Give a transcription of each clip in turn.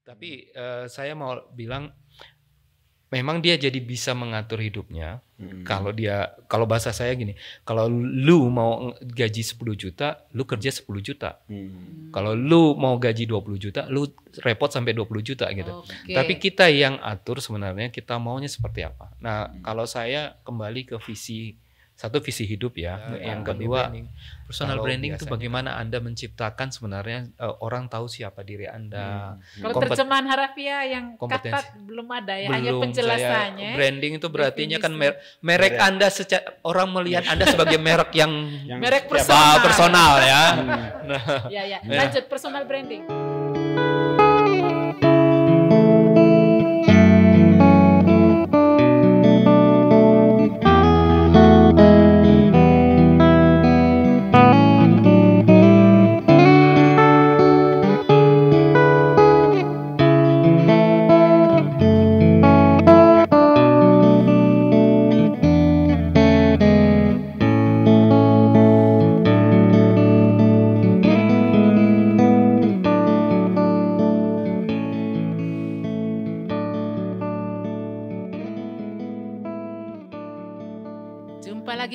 Tapi saya mau bilang memang dia jadi bisa mengatur hidupnya. Kalau bahasa saya gini, kalau lu mau gaji 10 juta, lu kerja 10 juta. Kalau lu mau gaji 20 juta, lu repot sampai 20 juta gitu. Tapi kita yang atur sebenarnya kita maunya seperti apa. Nah, kalau saya kembali ke satu visi hidup ya. Yang kedua, personal branding itu bagaimana Anda menciptakan sebenarnya orang tahu siapa diri Anda. Kalau terjemahan harafiah yang kata belum ada ya, hanya penjelasannya. Branding itu berartinya kan merek Anda, orang melihat Anda sebagai merek yang merek personal ya. Ya. Lanjut personal branding.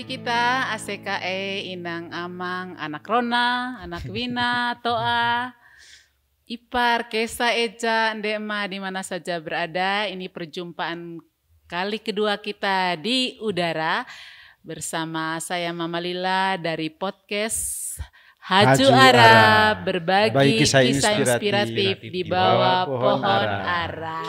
Kita ACKE Inang Amang, anak Rona, anak Wina, Toa, Ipar, Kesa, Eja, Ndema, di mana saja berada. Ini perjumpaan kali kedua kita di udara bersama saya Mama Lila dari podcast Haju Ara, berbagi kisah inspiratif di bawah pohon ara.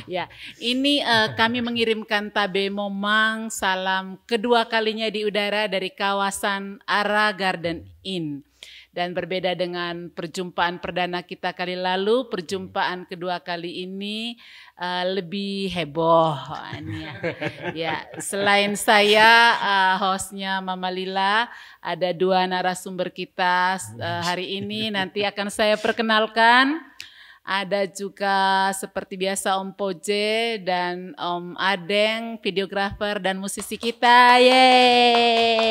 Ya, ini kami mengirimkan tabe momang salam kedua kalinya di udara dari kawasan Ara Garden Inn. Dan berbeda dengan perjumpaan perdana kita kali lalu, perjumpaan kedua kali ini lebih heboh. Ya, selain saya hostnya Mama Lila, ada dua narasumber kita hari ini. Nanti akan saya perkenalkan. Ada juga seperti biasa Om Poje dan Om Adeng, videografer dan musisi kita. Yeay.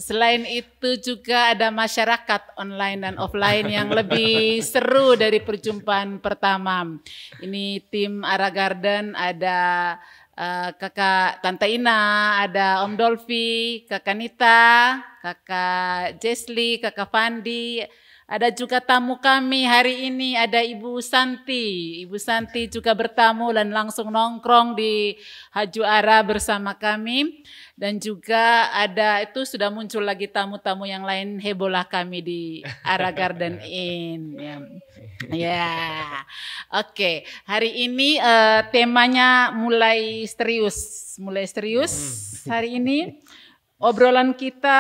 Selain itu juga ada masyarakat online dan offline yang lebih seru dari perjumpaan pertama. Ini tim Ara Garden, ada Kakak Tante Ina, ada Om Dolfi, Kakak Nita, Kakak Jesli, Kakak Fandi. Ada juga tamu kami hari ini, ada Ibu Santi. Ibu Santi juga bertamu dan langsung nongkrong di Haju Ara bersama kami. Dan juga ada, itu sudah muncul lagi tamu-tamu yang lain, hebohlah kami di Ara Garden Inn. Ya, oke. Hari ini temanya mulai serius hari ini. Obrolan kita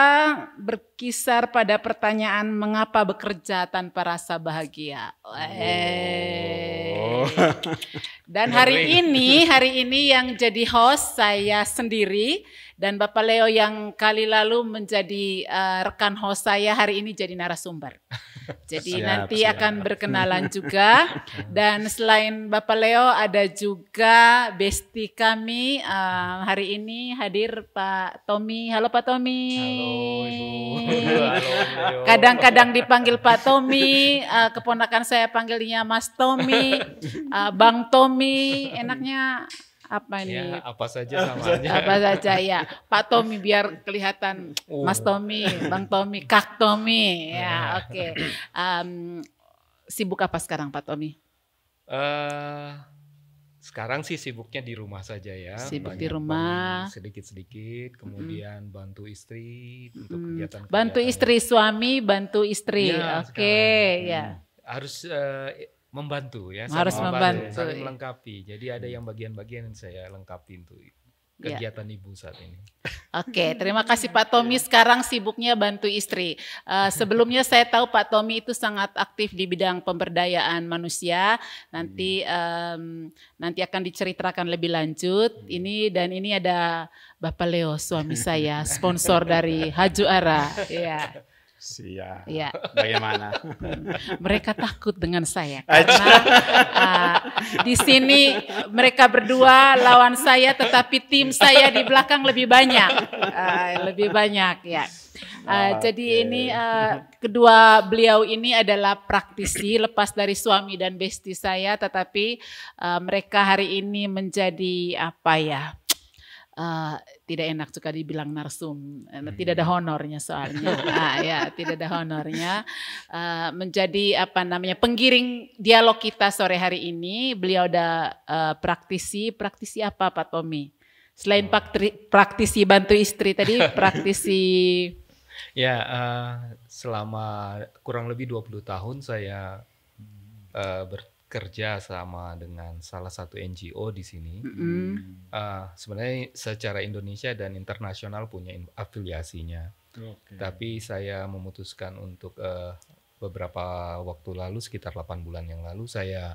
berkisar pada pertanyaan mengapa bekerja tanpa rasa bahagia. Dan hari ini yang jadi host saya sendiri dan Bapak Leo yang kali lalu menjadi rekan host saya hari ini jadi narasumber. Jadi nanti akan berkenalan juga. Dan selain Bapak Leo ada juga bestie kami hari ini hadir Pak Tommy. Halo Pak Tommy. Halo Ibu. Halo, kadang-kadang dipanggil Pak Tommy, keponakan saya panggilnya Mas Tommy, Bang Tommy, enaknya apa ini? Ya, apa saja samanya. Apa saja ya. Pak Tommy biar kelihatan Mas Tommy, Bang Tommy, Kak Tommy. Ya, oke. Sibuk apa sekarang Pak Tommy? Sekarang sih sibuknya di rumah saja ya. Sibuk di rumah. Sedikit-sedikit, kemudian bantu istri untuk kegiatan. Bantu istri, suami, bantu istri. Ya, oke, ya. Harus membantu ya. Harus membantu. Saling melengkapi. Jadi ada yang bagian-bagian yang saya lengkapi untuk kegiatan ibu saat ini. Oke, terima kasih Pak Tommy. Sekarang sibuknya bantu istri. Sebelumnya saya tahu Pak Tommy itu sangat aktif di bidang pemberdayaan manusia. Nanti akan diceritakan lebih lanjut. Ini ada Bapak Leo, suami saya, sponsor dari Haju Ara. Iya. Siap. Ya. Bagaimana? Mereka takut dengan saya karena di sini mereka berdua lawan saya, tetapi tim saya di belakang lebih banyak ya. Jadi ini kedua beliau ini adalah praktisi lepas dari suami dan besti saya, tetapi mereka hari ini menjadi apa ya? Tidak enak juga dibilang narsum, tidak ada honornya soalnya, ya tidak ada honornya. Menjadi apa namanya penggiring dialog kita sore hari ini. Beliau ada praktisi apa Pak Tommy? Selain praktisi bantu istri tadi, praktisi. Ya, selama kurang lebih 20 tahun saya bekerja sama dengan salah satu NGO di sini. Sebenarnya secara Indonesia dan internasional punya afiliasinya. Tapi saya memutuskan untuk beberapa waktu lalu, sekitar 8 bulan yang lalu, saya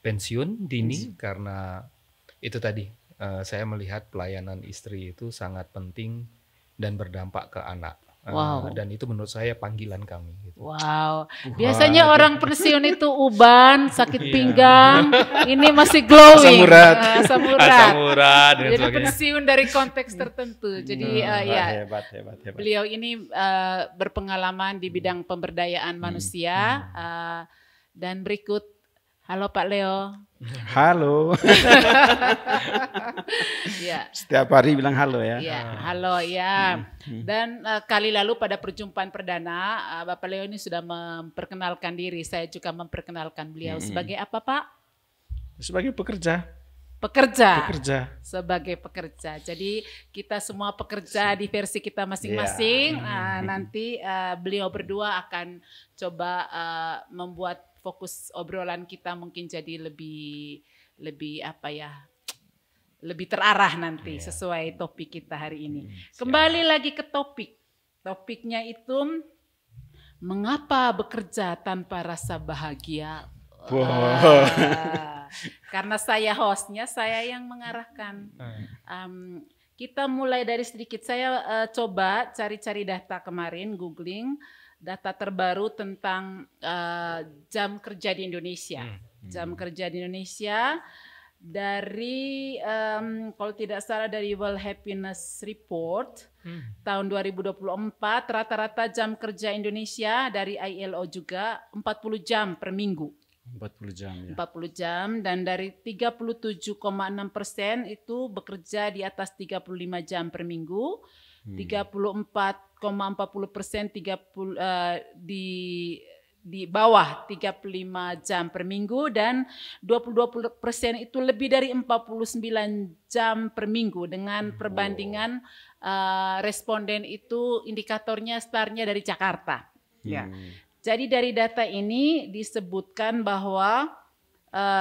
pensiun dini karena itu tadi. Saya melihat pelayanan istri itu sangat penting dan berdampak ke anak. Dan itu menurut saya panggilan kami. Gitu. Wow, biasanya orang pensiun itu uban, sakit pinggang, ini masih glowing. Asam urat. Jadi pensiun dari konteks tertentu. Jadi hebat. Beliau ini berpengalaman di bidang pemberdayaan manusia. Dan berikut, halo Pak Leo. Halo. Ya. Setiap hari bilang halo ya. Ya, halo ya. Dan kali lalu pada perjumpaan perdana Bapak Leo ini sudah memperkenalkan diri. Saya juga memperkenalkan beliau sebagai apa Pak? Sebagai pekerja. Sebagai pekerja. Jadi kita semua pekerja di versi kita masing-masing. Nanti beliau berdua akan coba membuat fokus obrolan kita mungkin jadi lebih apa ya, lebih terarah nanti sesuai topik kita hari ini. Kembali lagi ke topik. Topiknya itu mengapa bekerja tanpa rasa bahagia. Karena saya hostnya, saya yang mengarahkan. Kita mulai dari sedikit. Saya coba cari-cari data kemarin, googling data terbaru tentang jam kerja di Indonesia. Jam kerja di Indonesia dari kalau tidak salah dari World Happiness Report tahun 2024, rata-rata jam kerja Indonesia dari ILO juga 40 jam per minggu. 40 jam ya. 40 jam, dan dari 37,6% itu bekerja di atas 35 jam per minggu. 34,40% di bawah 35 jam per minggu, dan 22% itu lebih dari 49 jam per minggu. Dengan perbandingan responden itu indikatornya startnya dari Jakarta. Ya. Jadi dari data ini disebutkan bahwa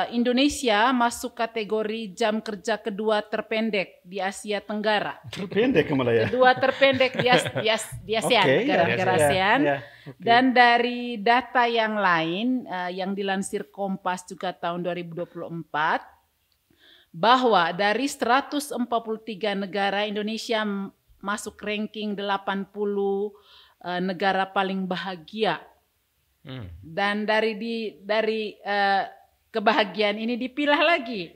Indonesia masuk kategori jam kerja kedua terpendek di Asia Tenggara. Terpendek malah ya. Kedua terpendek di ASEAN, negara-negara ASEAN. Dan dari data yang lain yang dilansir Kompas juga tahun 2024, bahwa dari 143 negara, Indonesia masuk ranking 80 negara paling bahagia. Dan dari kebahagiaan ini dipilah lagi.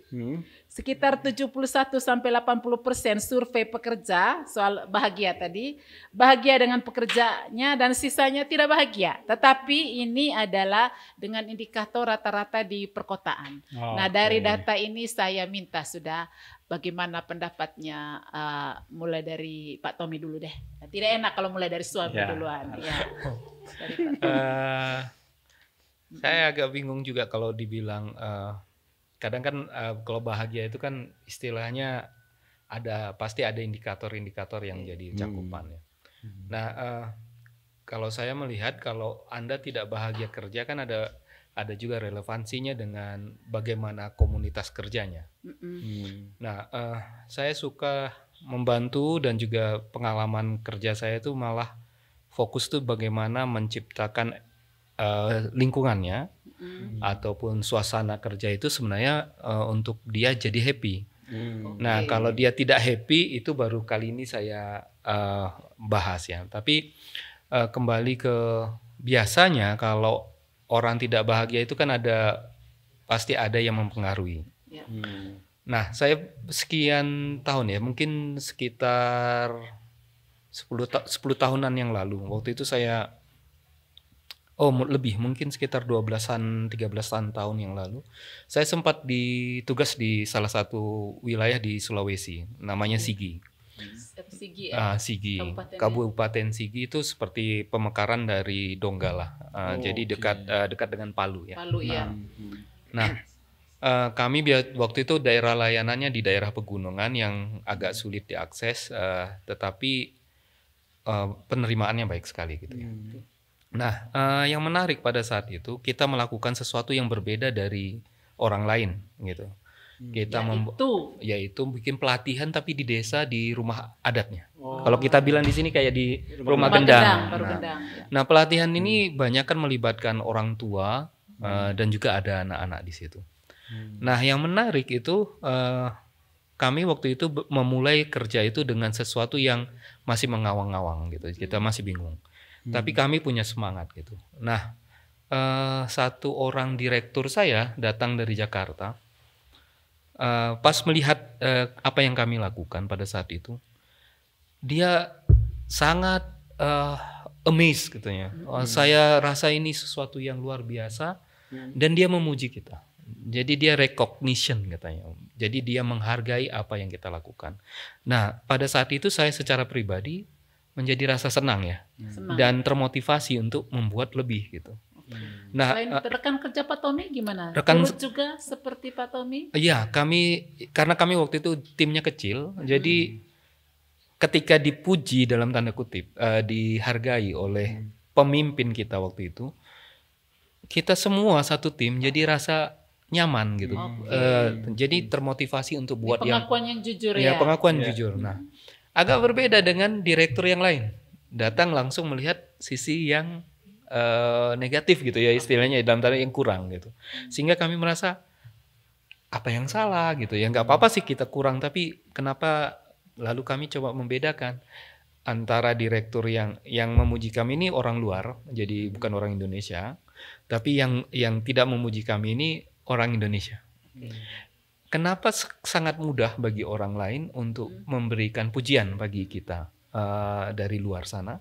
Sekitar 71-80% survei pekerja soal bahagia tadi. Bahagia dengan pekerjaannya dan sisanya tidak bahagia. Tetapi ini adalah dengan indikator rata-rata di perkotaan. Nah dari data ini saya minta sudah bagaimana pendapatnya, mulai dari Pak Tommy dulu deh. Tidak enak kalau mulai dari suami duluan. Ya. Saya agak bingung juga kalau dibilang kadang kan kalau bahagia itu kan istilahnya pasti ada indikator-indikator yang jadi cakupan ya. Nah kalau saya melihat kalau Anda tidak bahagia kerja kan ada juga relevansinya dengan bagaimana komunitas kerjanya. Nah saya suka membantu dan juga pengalaman kerja saya itu malah fokus tuh bagaimana menciptakan lingkungannya ataupun suasana kerja itu sebenarnya untuk dia jadi happy. Nah kalau dia tidak happy itu baru kali ini saya bahas ya. Tapi kembali ke biasanya kalau orang tidak bahagia itu kan pasti ada yang mempengaruhi. Nah saya sekian tahun ya, mungkin sekitar 10 tahunan yang lalu. Waktu itu saya lebih mungkin sekitar 12-an 13-an tahun yang lalu. Saya sempat ditugas di salah satu wilayah di Sulawesi, namanya Sigi. Sigi, Sigi. Kabupaten Sigi itu seperti pemekaran dari Donggala. Jadi dekat dengan Palu ya. Palu ya. Nah, kami waktu itu daerah layanannya di daerah pegunungan yang agak sulit diakses, tetapi penerimaannya baik sekali gitu ya. Nah, yang menarik pada saat itu kita melakukan sesuatu yang berbeda dari orang lain gitu. Kita yaitu bikin pelatihan tapi di desa, di rumah adatnya. Kalau kita bilang di sini kayak di rumah gendang. Nah, pelatihan ini banyak kan melibatkan orang tua dan juga ada anak-anak di situ. Nah, yang menarik itu kami waktu itu memulai kerja itu dengan sesuatu yang masih mengawang-awang gitu. Kita masih bingung. Tapi kami punya semangat gitu. Nah, satu orang direktur saya datang dari Jakarta. Pas melihat apa yang kami lakukan pada saat itu, dia sangat amazed katanya. Saya rasa ini sesuatu yang luar biasa dan dia memuji kita. Jadi dia recognition katanya. Jadi dia menghargai apa yang kita lakukan. Nah, pada saat itu saya secara pribadi menjadi rasa senang ya, dan termotivasi untuk membuat lebih gitu. Nah, selain rekan kerja Pak Tommy gimana? Turut juga seperti Pak Tommy? Iya, karena kami waktu itu timnya kecil, jadi ketika dipuji dalam tanda kutip, dihargai oleh pemimpin kita waktu itu, kita semua satu tim jadi rasa nyaman gitu. Jadi termotivasi untuk buat pengakuan yang jujur ya. Pengakuan jujur. Nah, agak berbeda dengan direktur yang lain. Datang langsung melihat sisi yang negatif gitu ya, istilahnya dalam tanda yang kurang gitu. Sehingga kami merasa apa yang salah gitu ya. Nggak apa-apa sih kita kurang, tapi kenapa lalu kami coba membedakan antara direktur yang memuji kami ini orang luar, jadi bukan orang Indonesia, tapi yang tidak memuji kami ini orang Indonesia. Kenapa sangat mudah bagi orang lain untuk memberikan pujian bagi kita dari luar sana?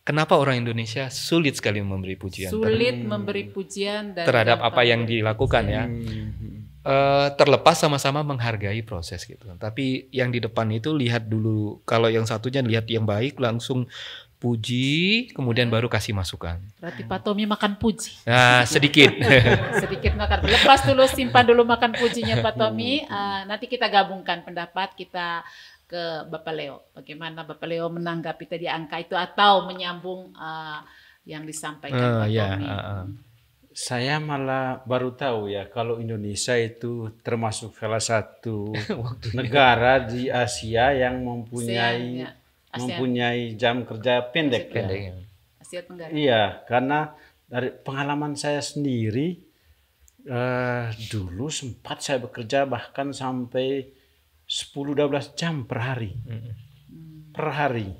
Kenapa orang Indonesia sulit sekali memberi pujian? Sulit memberi pujian terhadap apa yang dilakukan ya. Terlepas sama-sama menghargai proses gitu. Tapi yang di depan itu lihat dulu, kalau yang satunya lihat yang baik langsung puji, kemudian baru kasih masukan. Berarti Pak Tommy makan puji. Nah, sedikit. Sedikit makan. Lepas dulu, simpan dulu makan pujinya Pak Tommy. Nanti kita gabungkan pendapat kita ke Bapak Leo. Bagaimana Bapak Leo menanggapi tadi angka itu atau menyambung yang disampaikan Pak Tommy. Saya malah baru tahu ya kalau Indonesia itu termasuk salah satu negara di Asia yang mempunyai jam kerja pendek. Ya. Asia Tenggara. Iya, karena dari pengalaman saya sendiri dulu sempat saya bekerja bahkan sampai 10-12 jam per hari. Per hari.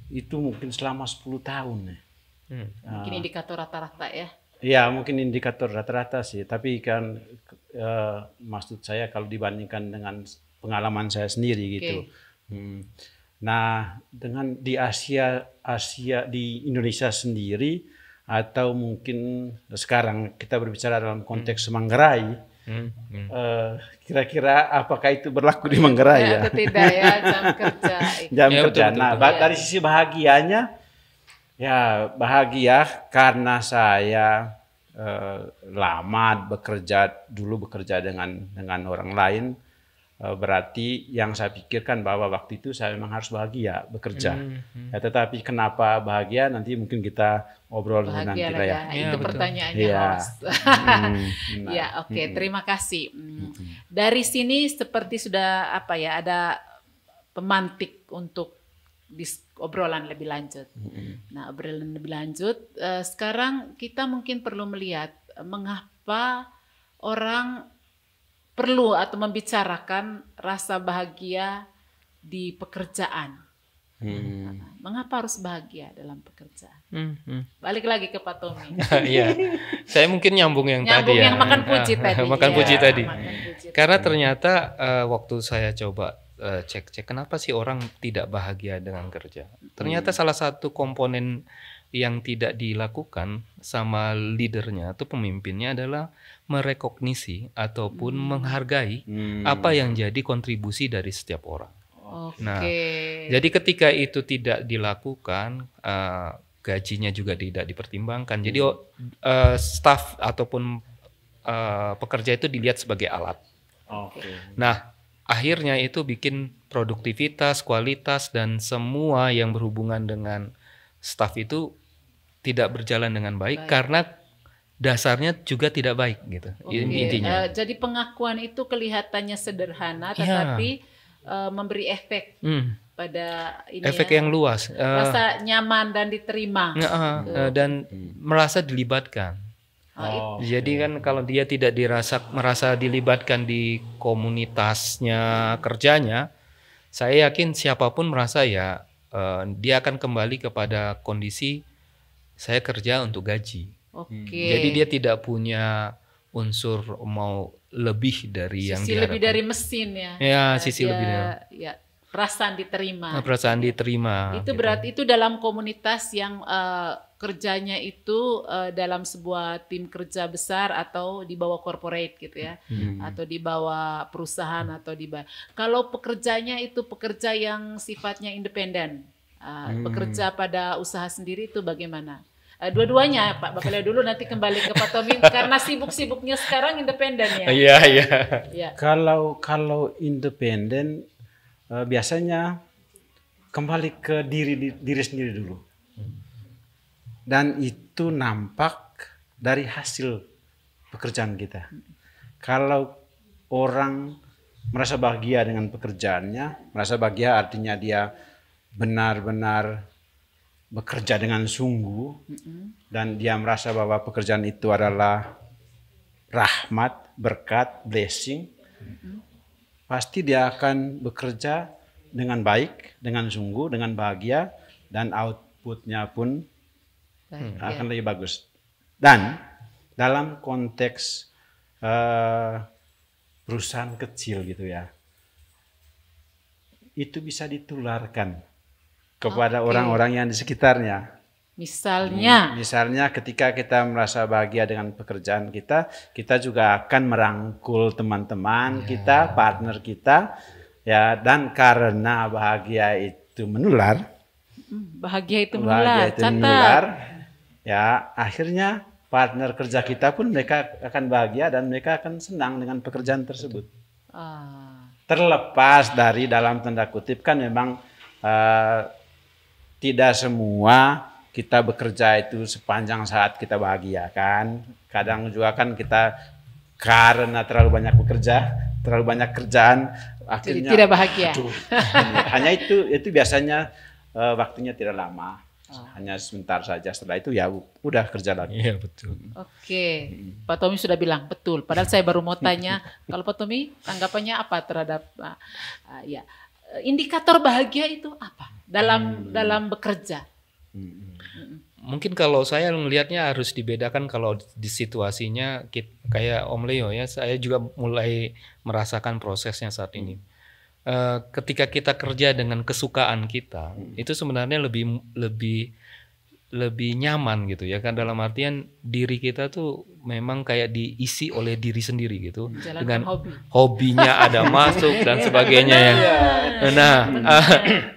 Itu mungkin selama 10 tahun. Mungkin indikator rata-rata ya? Ya, mungkin indikator rata-rata sih. Tapi kan maksud saya kalau dibandingkan dengan pengalaman saya sendiri gitu. Nah, dengan di Asia di Indonesia sendiri atau mungkin sekarang kita berbicara dalam konteks Manggarai, kira-kira apakah itu berlaku di Manggarai ya? Atau tidak ya, jam kerja. Jam kerja. Nah, dari sisi bahagianya, ya bahagia karena saya lama dulu bekerja dengan orang lain. Berarti yang saya pikirkan bahwa waktu itu saya memang harus bahagia bekerja. Ya, tetapi kenapa bahagia nanti mungkin kita obrol nanti lah ya. Itu pertanyaannya host. Ya, oke. Terima kasih. Dari sini seperti sudah ada pemantik untuk obrolan lebih lanjut. Nah, obrolan lebih lanjut. Sekarang kita mungkin perlu melihat mengapa orang perlu atau membicarakan rasa bahagia di pekerjaan. Mengapa harus bahagia dalam pekerjaan? Balik lagi ke Pak Tommy. Iya, saya mungkin nyambung yang tadi ya. Yang makan puji tadi. Makan puji tadi. Karena ternyata waktu saya coba cek-cek kenapa sih orang tidak bahagia dengan kerja. Ternyata salah satu komponen yang tidak dilakukan sama leadernya atau pemimpinnya adalah merekognisi ataupun menghargai apa yang jadi kontribusi dari setiap orang. Nah, jadi ketika itu tidak dilakukan, gajinya juga tidak dipertimbangkan. Jadi staff ataupun pekerja itu dilihat sebagai alat. Nah, akhirnya itu bikin produktivitas, kualitas, dan semua yang berhubungan dengan staff itu tidak berjalan dengan baik karena dasarnya juga tidak baik gitu. Intinya. Jadi pengakuan itu kelihatannya sederhana, tetapi memberi efek pada ini efek yang luas. Rasa nyaman dan diterima. Dan merasa dilibatkan. Jadi kan kalau dia tidak merasa dilibatkan di komunitasnya kerjanya, saya yakin siapapun merasa ya dia akan kembali kepada kondisi saya kerja untuk gaji. Jadi dia tidak punya unsur mau lebih dari yang sisi lebih dari mesin ya. Ya, sisi lebih dari. Ya, perasaan diterima. Perasaan diterima. Itu gitu. Berarti itu dalam komunitas yang kerjanya itu dalam sebuah tim kerja besar atau di bawah corporate gitu ya, atau di bawah perusahaan atau di bawah. Kalau pekerjanya itu pekerja yang sifatnya independen, bekerja pada usaha sendiri itu bagaimana? Dua-duanya Pak Bapela dulu, nanti kembali ke Pak Tommy karena sibuk-sibuknya sekarang independen ya. Iya. Kalau independen biasanya kembali ke diri sendiri dulu. Dan itu nampak dari hasil pekerjaan kita. Kalau orang merasa bahagia dengan pekerjaannya, merasa bahagia artinya dia benar-benar bekerja dengan sungguh, dan dia merasa bahwa pekerjaan itu adalah rahmat, berkat, blessing, pasti dia akan bekerja dengan baik, dengan sungguh, dengan bahagia, dan outputnya pun akan lebih bagus. Dan dalam konteks perusahaan kecil gitu ya, itu bisa ditularkan kepada orang-orang yang di sekitarnya. Misalnya ketika kita merasa bahagia dengan pekerjaan kita, kita juga akan merangkul teman-teman kita, partner kita, ya. Dan karena bahagia itu menular, ya akhirnya partner kerja kita pun mereka akan bahagia dan mereka akan senang dengan pekerjaan tersebut. Terlepas dari dalam tanda kutip kan memang tidak semua kita bekerja itu sepanjang saat kita bahagia kan. Kadang juga kan kita karena terlalu banyak bekerja, terlalu banyak kerjaan, akhirnya tidak bahagia. Hanya itu biasanya waktunya tidak lama. Hanya sebentar saja, setelah itu ya udah kerja lagi. Iya betul. Oke, Pak Tommy sudah bilang betul. Padahal saya baru mau tanya, kalau Pak Tommy tanggapannya apa terhadap indikator bahagia itu apa dalam bekerja? Mungkin kalau saya melihatnya harus dibedakan kalau di situasinya kayak Om Leo ya, saya juga mulai merasakan prosesnya saat ini. Ketika kita kerja dengan kesukaan kita, itu sebenarnya lebih nyaman gitu ya kan, dalam artian diri kita tuh memang kayak diisi oleh diri sendiri gitu. Dengan hobinya ada masuk dan sebagainya ya. Nah,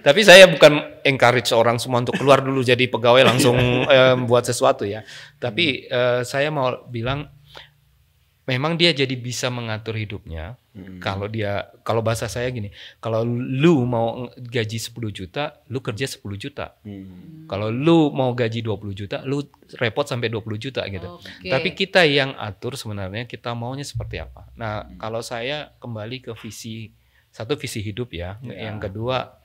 tapi saya bukan encourage orang semua untuk keluar dulu jadi pegawai langsung buat sesuatu ya. Tapi saya mau bilang memang dia jadi bisa mengatur hidupnya. Kalau bahasa saya gini, kalau lu mau gaji 10 juta, lu kerja 10 juta. Kalau lu mau gaji 20 juta, lu repot sampai 20 juta gitu. Tapi kita yang atur sebenarnya kita maunya seperti apa. Nah, kalau saya kembali ke satu visi hidup ya. Yang kedua,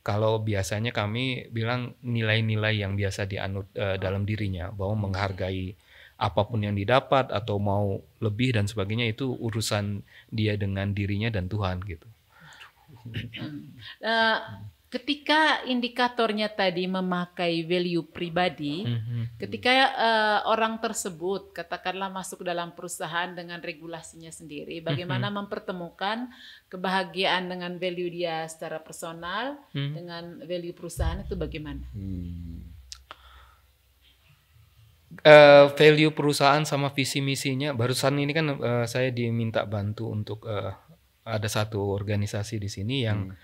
kalau biasanya kami bilang nilai-nilai yang biasa dianut dalam dirinya, bahwa menghargai apapun yang didapat atau mau lebih dan sebagainya, itu urusan dia dengan dirinya dan Tuhan gitu. Ketika indikatornya tadi memakai value pribadi, ketika orang tersebut katakanlah masuk dalam perusahaan dengan regulasinya sendiri, bagaimana mempertemukan kebahagiaan dengan value dia secara personal dengan value perusahaan itu bagaimana? Value perusahaan sama visi misinya, barusan ini kan saya diminta bantu untuk ada satu organisasi di sini yang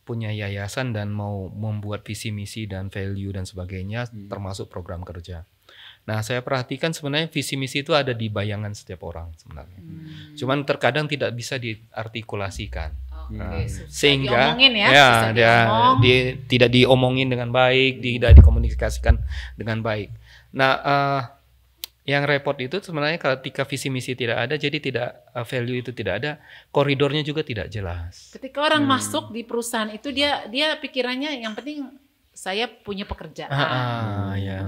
punya yayasan dan mau membuat visi misi dan value dan sebagainya, termasuk program kerja. Nah, saya perhatikan sebenarnya visi misi itu ada di bayangan setiap orang sebenarnya. Cuman terkadang tidak bisa diartikulasikan. Sehingga tidak diomongin dengan baik, tidak dikomunikasikan dengan baik. Nah, yang repot itu sebenarnya ketika visi misi tidak ada, jadi tidak value itu tidak ada, koridornya juga tidak jelas. Ketika orang masuk di perusahaan itu dia pikirannya yang penting saya punya pekerjaan.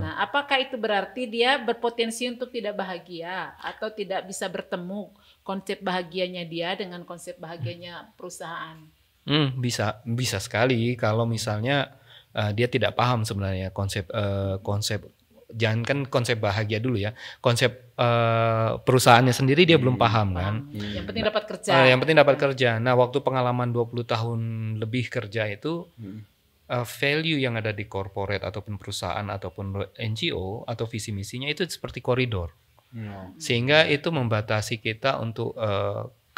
Nah, apakah itu berarti dia berpotensi untuk tidak bahagia atau tidak bisa bertemu konsep bahagianya dia dengan konsep bahagianya perusahaan? Bisa sekali kalau misalnya dia tidak paham sebenarnya konsep jangankan konsep bahagia dulu ya, konsep perusahaannya sendiri dia belum paham kan. Yang penting dapat kerja. Yang penting dapat kerja. Nah, waktu pengalaman 20 tahun lebih kerja itu, value yang ada di corporate ataupun perusahaan ataupun NGO atau visi misinya itu seperti koridor. Sehingga itu membatasi kita untuk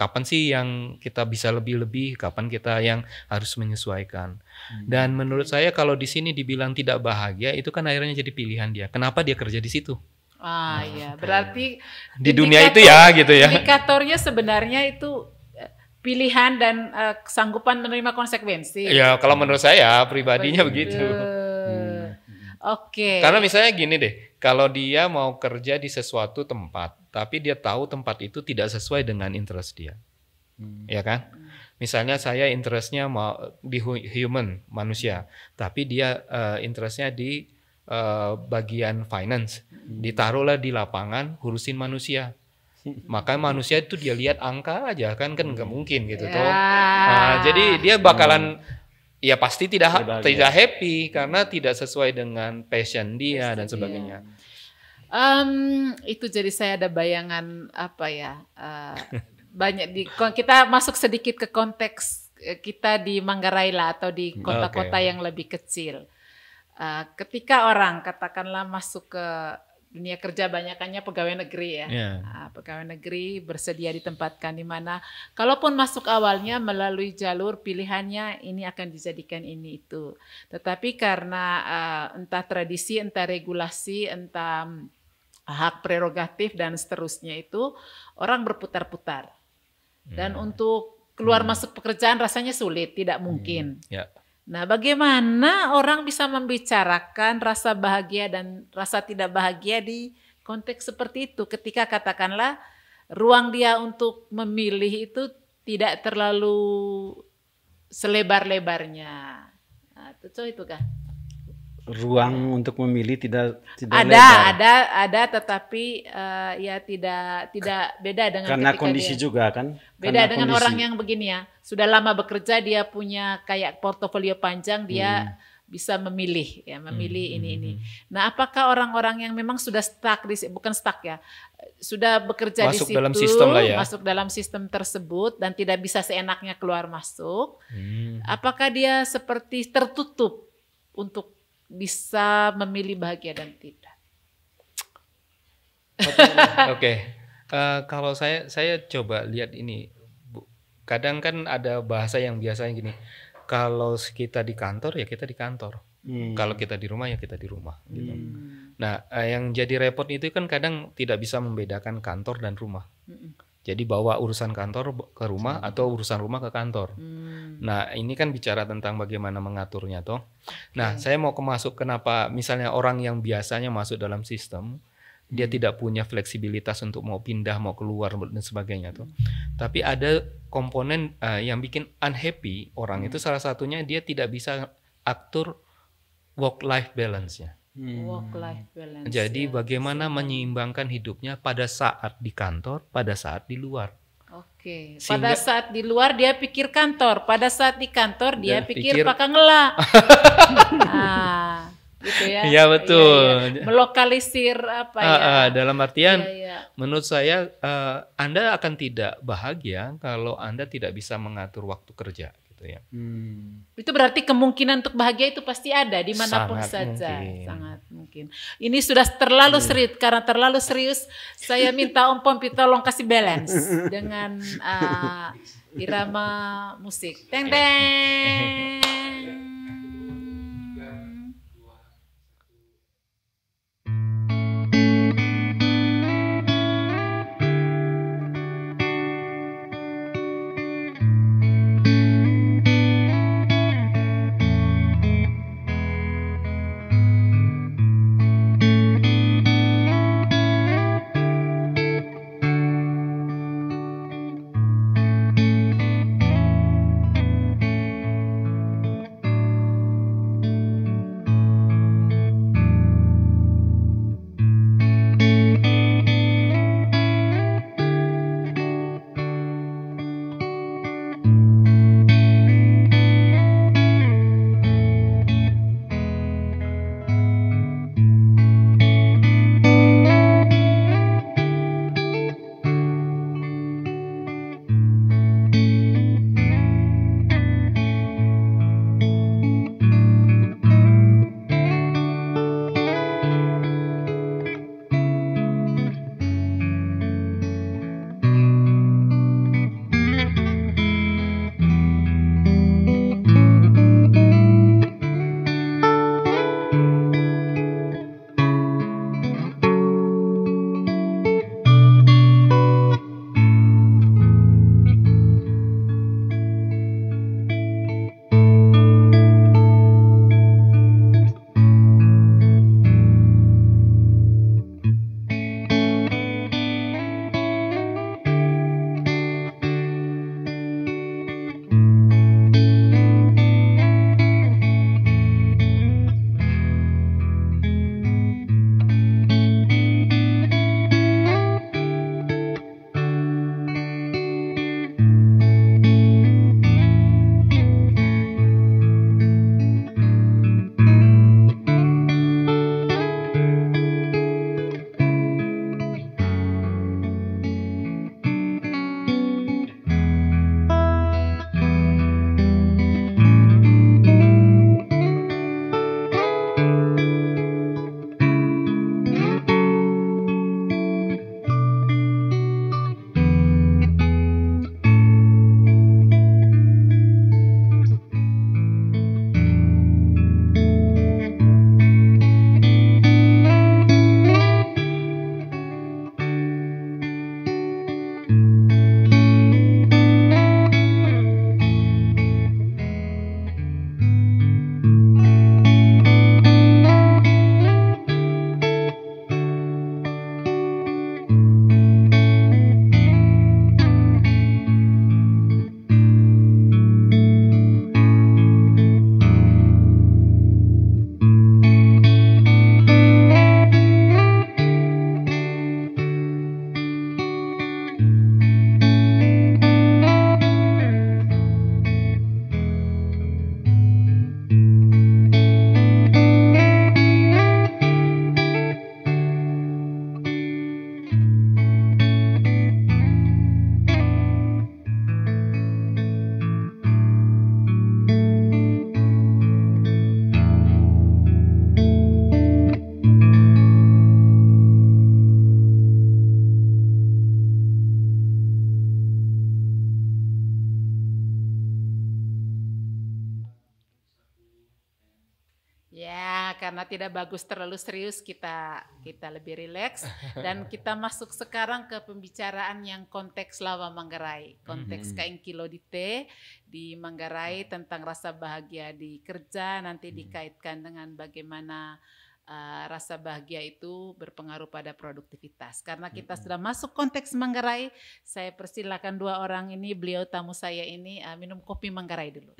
kapan sih yang kita bisa lebih-lebih, kapan kita yang harus menyesuaikan. Dan menurut saya kalau di sini dibilang tidak bahagia, itu kan akhirnya jadi pilihan dia. Kenapa dia kerja di situ? Iya, berarti di dunia itu ya gitu ya. Indikatornya sebenarnya itu pilihan dan kesanggupan menerima konsekuensi. Ya, kalau menurut saya pribadinya begitu. Oke. Karena misalnya gini deh, kalau dia mau kerja di sesuatu tempat, tapi dia tahu tempat itu tidak sesuai dengan interest dia, ya kan? Misalnya saya interestnya mau di human, manusia, tapi dia interestnya di bagian finance, ditaruhlah di lapangan urusin manusia. Maka manusia itu dia lihat angka aja kan nggak mungkin gitu toh. Jadi dia bakalan ya pasti tidak happy karena tidak sesuai dengan passion dia dan sebagainya. Itu jadi saya ada bayangan apa ya, banyak kita masuk sedikit ke konteks kita di Manggarai lah atau di kota-kota yang lebih kecil. Ketika orang katakanlah masuk ke dunia kerja, banyakannya pegawai negeri ya. Pegawai negeri bersedia ditempatkan di mana kalaupun masuk awalnya melalui jalur pilihannya ini akan dijadikan ini itu. Tetapi karena entah tradisi, entah regulasi, entah hak prerogatif dan seterusnya itu orang berputar-putar. Dan untuk keluar masuk pekerjaan rasanya sulit, tidak mungkin. Nah, bagaimana orang bisa membicarakan rasa bahagia dan rasa tidak bahagia di konteks seperti itu ketika katakanlah ruang dia untuk memilih itu tidak terlalu selebar-lebarnya. Nah, itu kah? Ruang untuk memilih tidak ada tetapi ya tidak beda dengan karena kondisi juga kan beda dengan orang yang begini ya, sudah lama bekerja, dia punya kayak portofolio panjang, dia bisa memilih ini. Nah, apakah orang-orang yang memang sudah stuck bukan stuck ya, sudah bekerja masuk di situ, dalam sistem lah ya, masuk dalam sistem tersebut dan tidak bisa seenaknya keluar masuk, apakah dia seperti tertutup untuk bisa memilih bahagia dan tidak? Oke. Kalau saya coba lihat ini, kadang kan ada bahasa yang biasanya gini, kalau kita di kantor ya kita di kantor, kalau kita di rumah ya kita di rumah gitu. Nah, yang jadi repot itu kan kadang tidak bisa membedakan kantor dan rumah. Jadi bawa urusan kantor ke rumah atau urusan rumah ke kantor. Nah, ini kan bicara tentang bagaimana mengaturnya toh. Nah, saya mau masuk kenapa misalnya orang yang biasanya masuk dalam sistem, dia tidak punya fleksibilitas untuk mau pindah, mau keluar dan sebagainya tuh. Tapi ada komponen yang bikin unhappy orang itu, salah satunya dia tidak bisa atur work life balance-nya. Work life balance. Jadi bagaimana menyeimbangkan hidupnya pada saat di kantor, pada saat di luar. Oke. Sehingga- Pada saat di luar dia pikir kantor, pada saat di kantor dia Dan pikir pikir- pakangela. Gitu ya. Iya, betul. Iya. Melokalisir apa ya? Dalam artian Iya, iya. menurut saya Anda akan tidak bahagia kalau Anda tidak bisa mengatur waktu kerja gitu ya. Itu berarti kemungkinan untuk bahagia itu pasti ada dimanapun Sangat saja. mungkin. Sangat mungkin. Ini sudah terlalu serius, karena terlalu serius. Saya minta Om Pompi tolong kasih balance dengan irama musik. Teng teng. Ya, karena tidak bagus terlalu serius, kita lebih rileks dan kita masuk sekarang ke pembicaraan yang konteks Lawa Manggarai, konteks Kaing Kilo Dite di Manggarai tentang rasa bahagia di kerja, nanti dikaitkan dengan bagaimana rasa bahagia itu berpengaruh pada produktivitas. Karena kita sudah masuk konteks Manggarai, saya persilakan dua orang ini, beliau tamu saya ini minum kopi Manggarai dulu.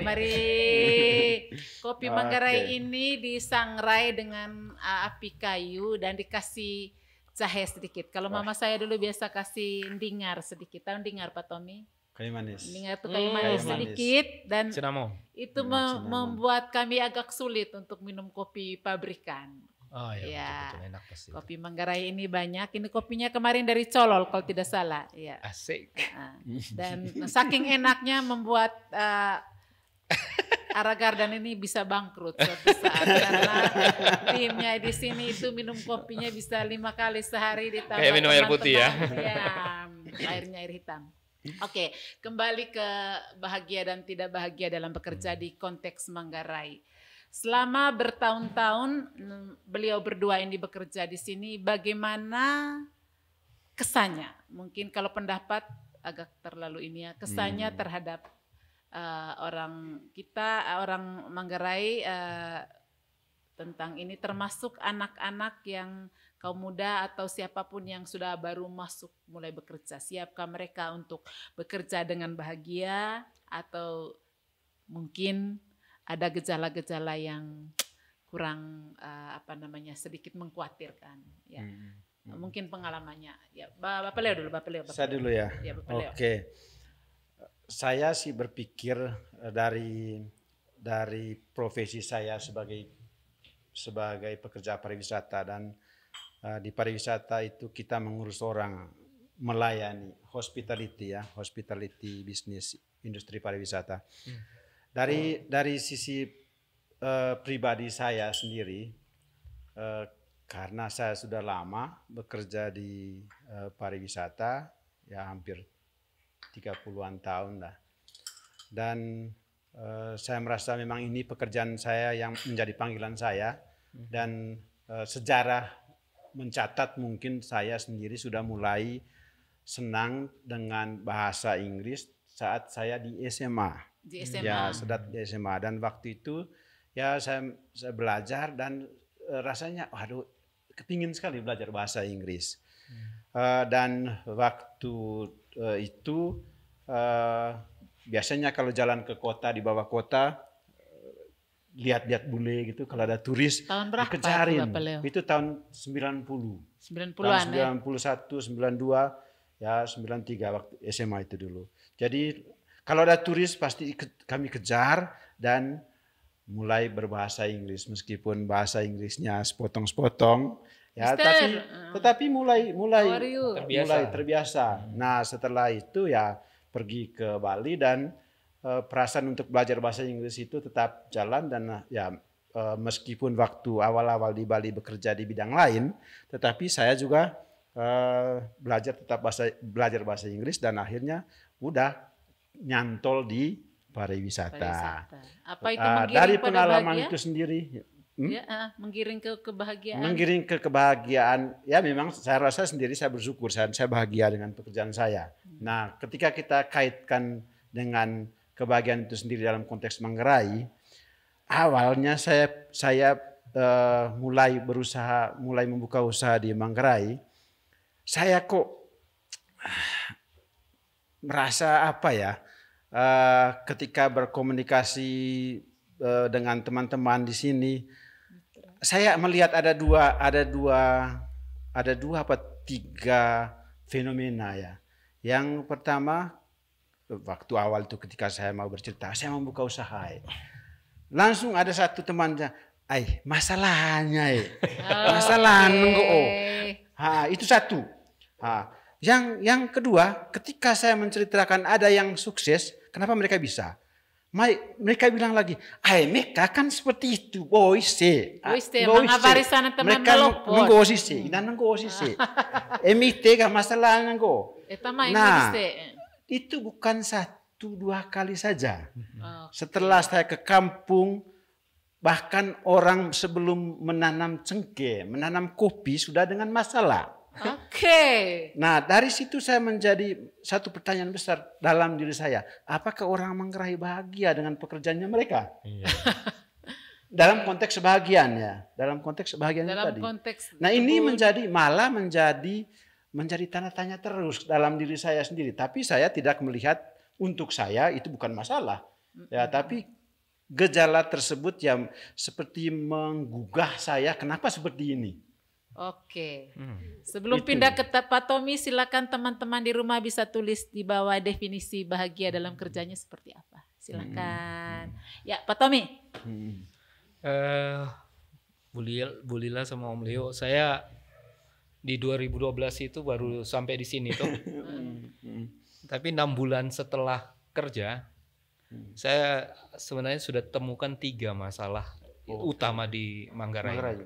Mari. Kopi Manggarai ini disangrai dengan api kayu dan dikasih jahe sedikit. Kalau mama saya dulu biasa kasih ndingar sedikit. Tahu ndingar Pak Tommy? Kayu manis. Ndingar itu kayu manis sedikit dan Cinnamon. itu membuat kami agak sulit untuk minum kopi pabrikan. Oh iya, Ya, betul-betul enak pasti. kopi Manggarai ini banyak. Ini kopinya kemarin dari Colol kalau tidak salah. Ya. Asik. Dan saking enaknya membuat Ara Garden ini bisa bangkrut suatu saat karena timnya di sini itu minum kopinya bisa 5 kali sehari ditambah Kayak minum air putih ya. Ya, airnya air hitam. Oke, kembali ke bahagia dan tidak bahagia dalam bekerja di konteks Manggarai. Selama bertahun-tahun beliau berdua ini bekerja di sini, bagaimana kesannya? Mungkin kalau pendapat agak terlalu ini ya, kesannya terhadap orang Manggarai tentang ini, termasuk anak-anak yang kaum muda atau siapapun yang sudah baru masuk mulai bekerja. Siapkah mereka untuk bekerja dengan bahagia atau mungkin ada gejala-gejala yang kurang sedikit mengkhawatirkan ya. Mungkin pengalamannya. Ya, Bapak Leo dulu, Bapak Leo. Saya dulu ya. Ya, Bapak Leo. Oke. Saya sih berpikir dari profesi saya sebagai pekerja pariwisata, dan di pariwisata itu kita mengurus orang, melayani, hospitality bisnis, industri pariwisata. Dari sisi pribadi saya sendiri, karena saya sudah lama bekerja di pariwisata, ya hampir 30-an tahun lah. Dan saya merasa memang ini pekerjaan saya yang menjadi panggilan saya, dan sejarah mencatat mungkin saya sendiri sudah mulai senang dengan bahasa Inggris saat saya di SMA. Di SMA. Ya, saat di SMA, dan waktu itu ya saya belajar dan rasanya waduh kepingin sekali belajar bahasa Inggris. Dan waktu itu biasanya kalau jalan ke kota, di bawah kota, lihat-lihat bule gitu, kalau ada turis Tahun berapa dikejarin. itu, Bapak Leo? Itu tahun 90. 90-an ya. Tahun 91, 92, ya 93 waktu SMA itu dulu. Jadi kalau ada turis pasti kami kejar dan mulai berbahasa Inggris, meskipun bahasa Inggrisnya sepotong-sepotong ya, tetapi mulai terbiasa. Nah, setelah itu ya pergi ke Bali, dan perasaan untuk belajar bahasa Inggris itu tetap jalan, dan ya meskipun waktu awal-awal di Bali bekerja di bidang lain, tetapi saya juga belajar bahasa Inggris, dan akhirnya udah nyantol di pariwisata. Apa itu menggiring dari pada pengalaman bahagia? itu sendiri. Ya, menggiring ke kebahagiaan. Menggiring ke kebahagiaan. Ya memang saya rasa sendiri saya bersyukur, saya bahagia dengan pekerjaan saya. Nah, ketika kita kaitkan dengan kebahagiaan itu sendiri dalam konteks Manggarai, awalnya saya mulai membuka usaha di Manggarai, saya kok merasa ketika berkomunikasi dengan teman-teman di sini, saya melihat ada dua apa tiga fenomena ya. Yang pertama, waktu awal itu ketika saya mau bercerita, saya mau buka usaha, langsung ada satu temannya, masalahnya, masalah itu satu. Yang kedua, ketika saya menceritakan ada yang sukses, kenapa mereka bisa? Mereka bilang lagi, mereka kan seperti itu, mereka emite gak masalahnya kok. Nah, itu bukan 1-2 kali saja. Setelah saya ke kampung, bahkan orang sebelum menanam cengkeh, menanam kopi sudah dengan masalah. Nah, dari situ saya menjadi satu pertanyaan besar dalam diri saya. Apakah orang Manggarai bahagia dengan pekerjaannya mereka? Iya. Dalam konteks kebahagiaannya, tadi. Nah, ini malah menjadi tanda tanya terus dalam diri saya sendiri. Tapi saya tidak melihat untuk saya itu bukan masalah. Ya, tapi gejala tersebut yang seperti menggugah saya, kenapa seperti ini? Oke. Sebelum pindah ke Pak Tommy, silakan teman-teman di rumah bisa tulis di bawah definisi bahagia dalam kerjanya seperti apa. Silakan. Ya, Pak Tommy. Bu Lila sama Om Leo, saya di 2012 itu baru sampai di sini tuh. Tapi 6 bulan setelah kerja, saya sebenarnya sudah temukan 3 masalah utama di Manggarai.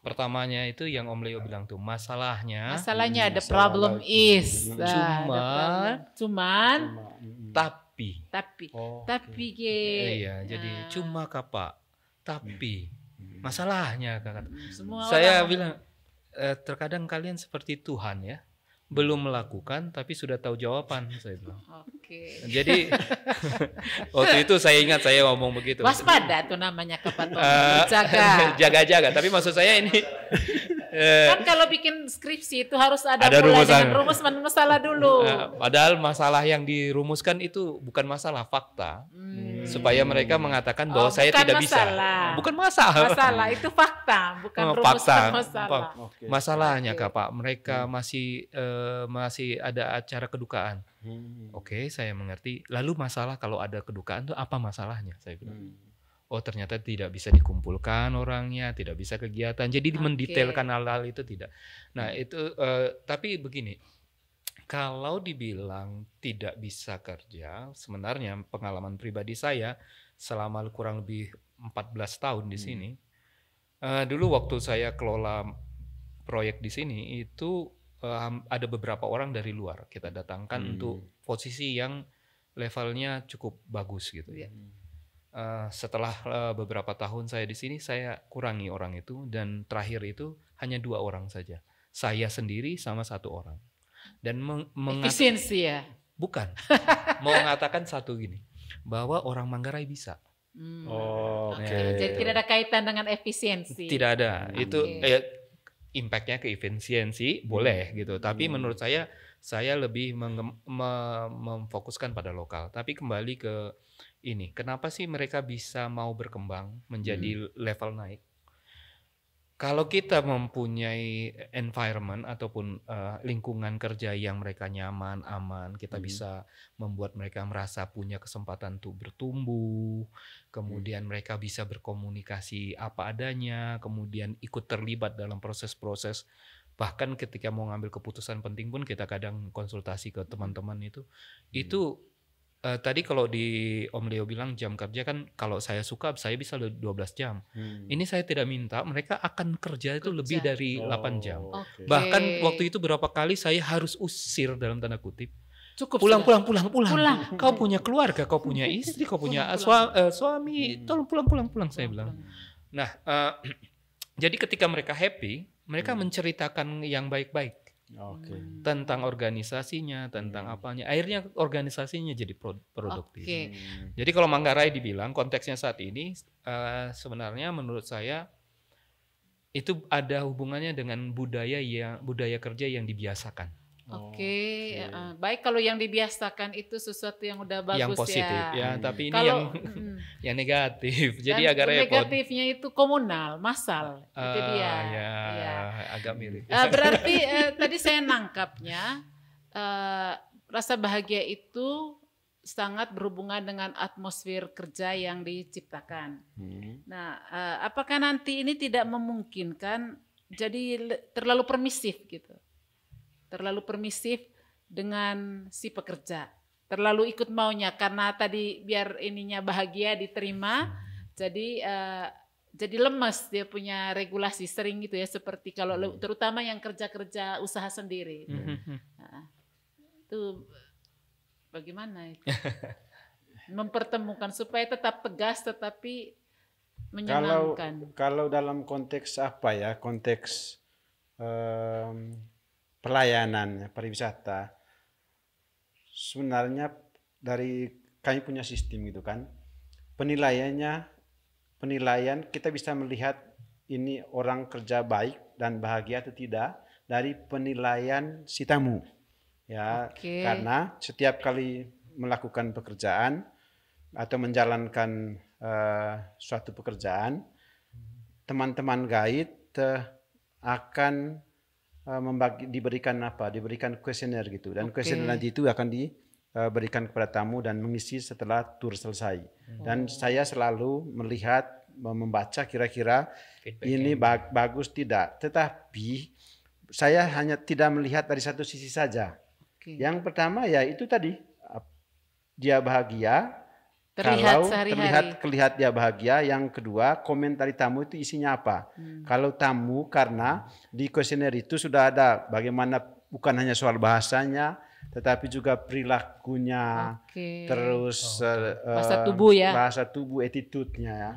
Pertamanya itu yang Om Leo bilang tuh, masalahnya ada problem is. Cuman tapi iya, jadi cuma Kak, tapi masalahnya Kak. Semua saya bilang terkadang kalian seperti Tuhan ya, belum melakukan tapi sudah tahu jawaban, saya bilang. Oke. Jadi waktu itu saya ingat saya ngomong begitu. Waspada tuh namanya Kak Tommy. Jaga-jaga. Tapi maksud saya ini kan kalau bikin skripsi itu harus ada rumus mulai dengan rumus masalah dulu. Padahal masalah yang dirumuskan itu bukan masalah, fakta. Supaya mereka mengatakan bahwa saya tidak bisa. Bukan masalah. Masalah itu fakta, bukan rumus masalah. Masalahnya Kak, mereka masih ada acara kedukaan. Oke, saya mengerti. Lalu masalah kalau ada kedukaan itu apa masalahnya? Saya bilang. Oh, ternyata tidak bisa dikumpulkan orangnya, tidak bisa kegiatan. Jadi mendetailkan hal-hal itu tidak. Nah, itu tapi begini. Kalau dibilang tidak bisa kerja, sebenarnya pengalaman pribadi saya selama kurang lebih 14 tahun di sini. Dulu waktu saya kelola proyek di sini itu ada beberapa orang dari luar kita datangkan untuk posisi yang levelnya cukup bagus gitu ya. Setelah beberapa tahun saya di sini, saya kurangi orang itu dan terakhir itu hanya 2 orang saja. Saya sendiri sama 1 orang. Dan efisiensi ya? Bukan. Mau mengatakan satu gini, bahwa orang Manggarai bisa. Jadi tidak ada kaitan dengan efisiensi. Tidak ada. Itu impact-nya ke efisiensi boleh gitu. Tapi menurut saya lebih memfokuskan pada lokal. Tapi kembali ke ini, kenapa sih mereka bisa mau berkembang menjadi level naik? Kalau kita mempunyai environment ataupun lingkungan kerja yang mereka nyaman, aman, kita bisa membuat mereka merasa punya kesempatan untuk bertumbuh, kemudian mereka bisa berkomunikasi apa adanya, kemudian ikut terlibat dalam proses-proses. Bahkan ketika mau ngambil keputusan penting pun kita kadang konsultasi ke teman-teman itu. Tadi kalau di Om Leo bilang jam kerja kan, kalau saya suka saya bisa 12 jam. Ini saya tidak minta, mereka akan kerja itu lebih dari 8 jam. Bahkan waktu itu berapa kali saya harus usir dalam tanda kutip. Cukup pulang. Kau punya keluarga, kau punya istri, kau punya suami, tolong pulang saya bilang. Nah, jadi ketika mereka happy, mereka menceritakan yang baik-baik. Tentang organisasinya, tentang apanya. Akhirnya organisasinya jadi produktif. Jadi kalau Manggarai dibilang konteksnya saat ini sebenarnya menurut saya itu ada hubungannya dengan budaya kerja yang dibiasakan. Baik kalau yang dibiasakan itu sesuatu yang udah bagus, yang positif ya, tapi ini yang negatif. Jadi agak repot. Negatifnya itu komunal, massal. Itu dia. Agak mirip. Berarti tadi saya nangkapnya rasa bahagia itu sangat berhubungan dengan atmosfer kerja yang diciptakan. Nah, apakah nanti ini tidak memungkinkan jadi terlalu permisif gitu? Terlalu permisif dengan si pekerja, terlalu ikut maunya karena tadi biar ininya bahagia diterima, jadi lemes, dia punya regulasi sering gitu ya, seperti kalau terutama yang kerja usaha sendiri. Itu bagaimana itu? Mempertemukan supaya tetap tegas tetapi menyenangkan. Kalau dalam konteks apa ya, konteks pelayanan pariwisata, sebenarnya dari kami punya sistem gitu kan, penilaian kita bisa melihat ini orang kerja baik dan bahagia atau tidak dari penilaian si tamu ya. Karena setiap kali melakukan pekerjaan atau menjalankan suatu pekerjaan, teman-teman guide akan diberikan kuesioner gitu, dan kuesioner nanti itu akan diberikan kepada tamu dan mengisi setelah tur selesai. Dan saya selalu melihat, membaca kira-kira ini bagus tidak, tetapi saya hanya tidak melihat dari satu sisi saja. Yang pertama ya itu tadi, dia bahagia, terlihat dia bahagia. Yang kedua, komentar tamu itu isinya apa. Kalau tamu, karena di kuesioner itu sudah ada bagaimana, bukan hanya soal bahasanya, tetapi juga perilakunya, terus bahasa tubuh, attitude-nya ya.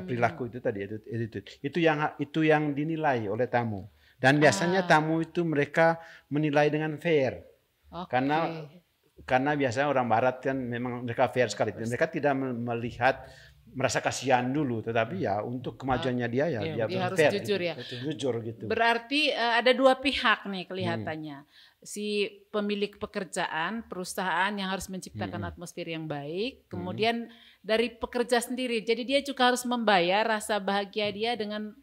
Perilaku itu tadi, attitude. Itu yang dinilai oleh tamu. Dan biasanya tamu itu mereka menilai dengan fair. Karena biasanya orang Barat kan memang mereka fair sekali. Mereka tidak melihat merasa kasihan dulu, tetapi ya untuk kemajuannya dia dia harus fair, jujur gitu. ya. Jujur gitu. Berarti ada dua pihak nih kelihatannya. Si pemilik pekerjaan, perusahaan yang harus menciptakan atmosfer yang baik, kemudian dari pekerja sendiri. Jadi dia juga harus membayar rasa bahagia dia dengan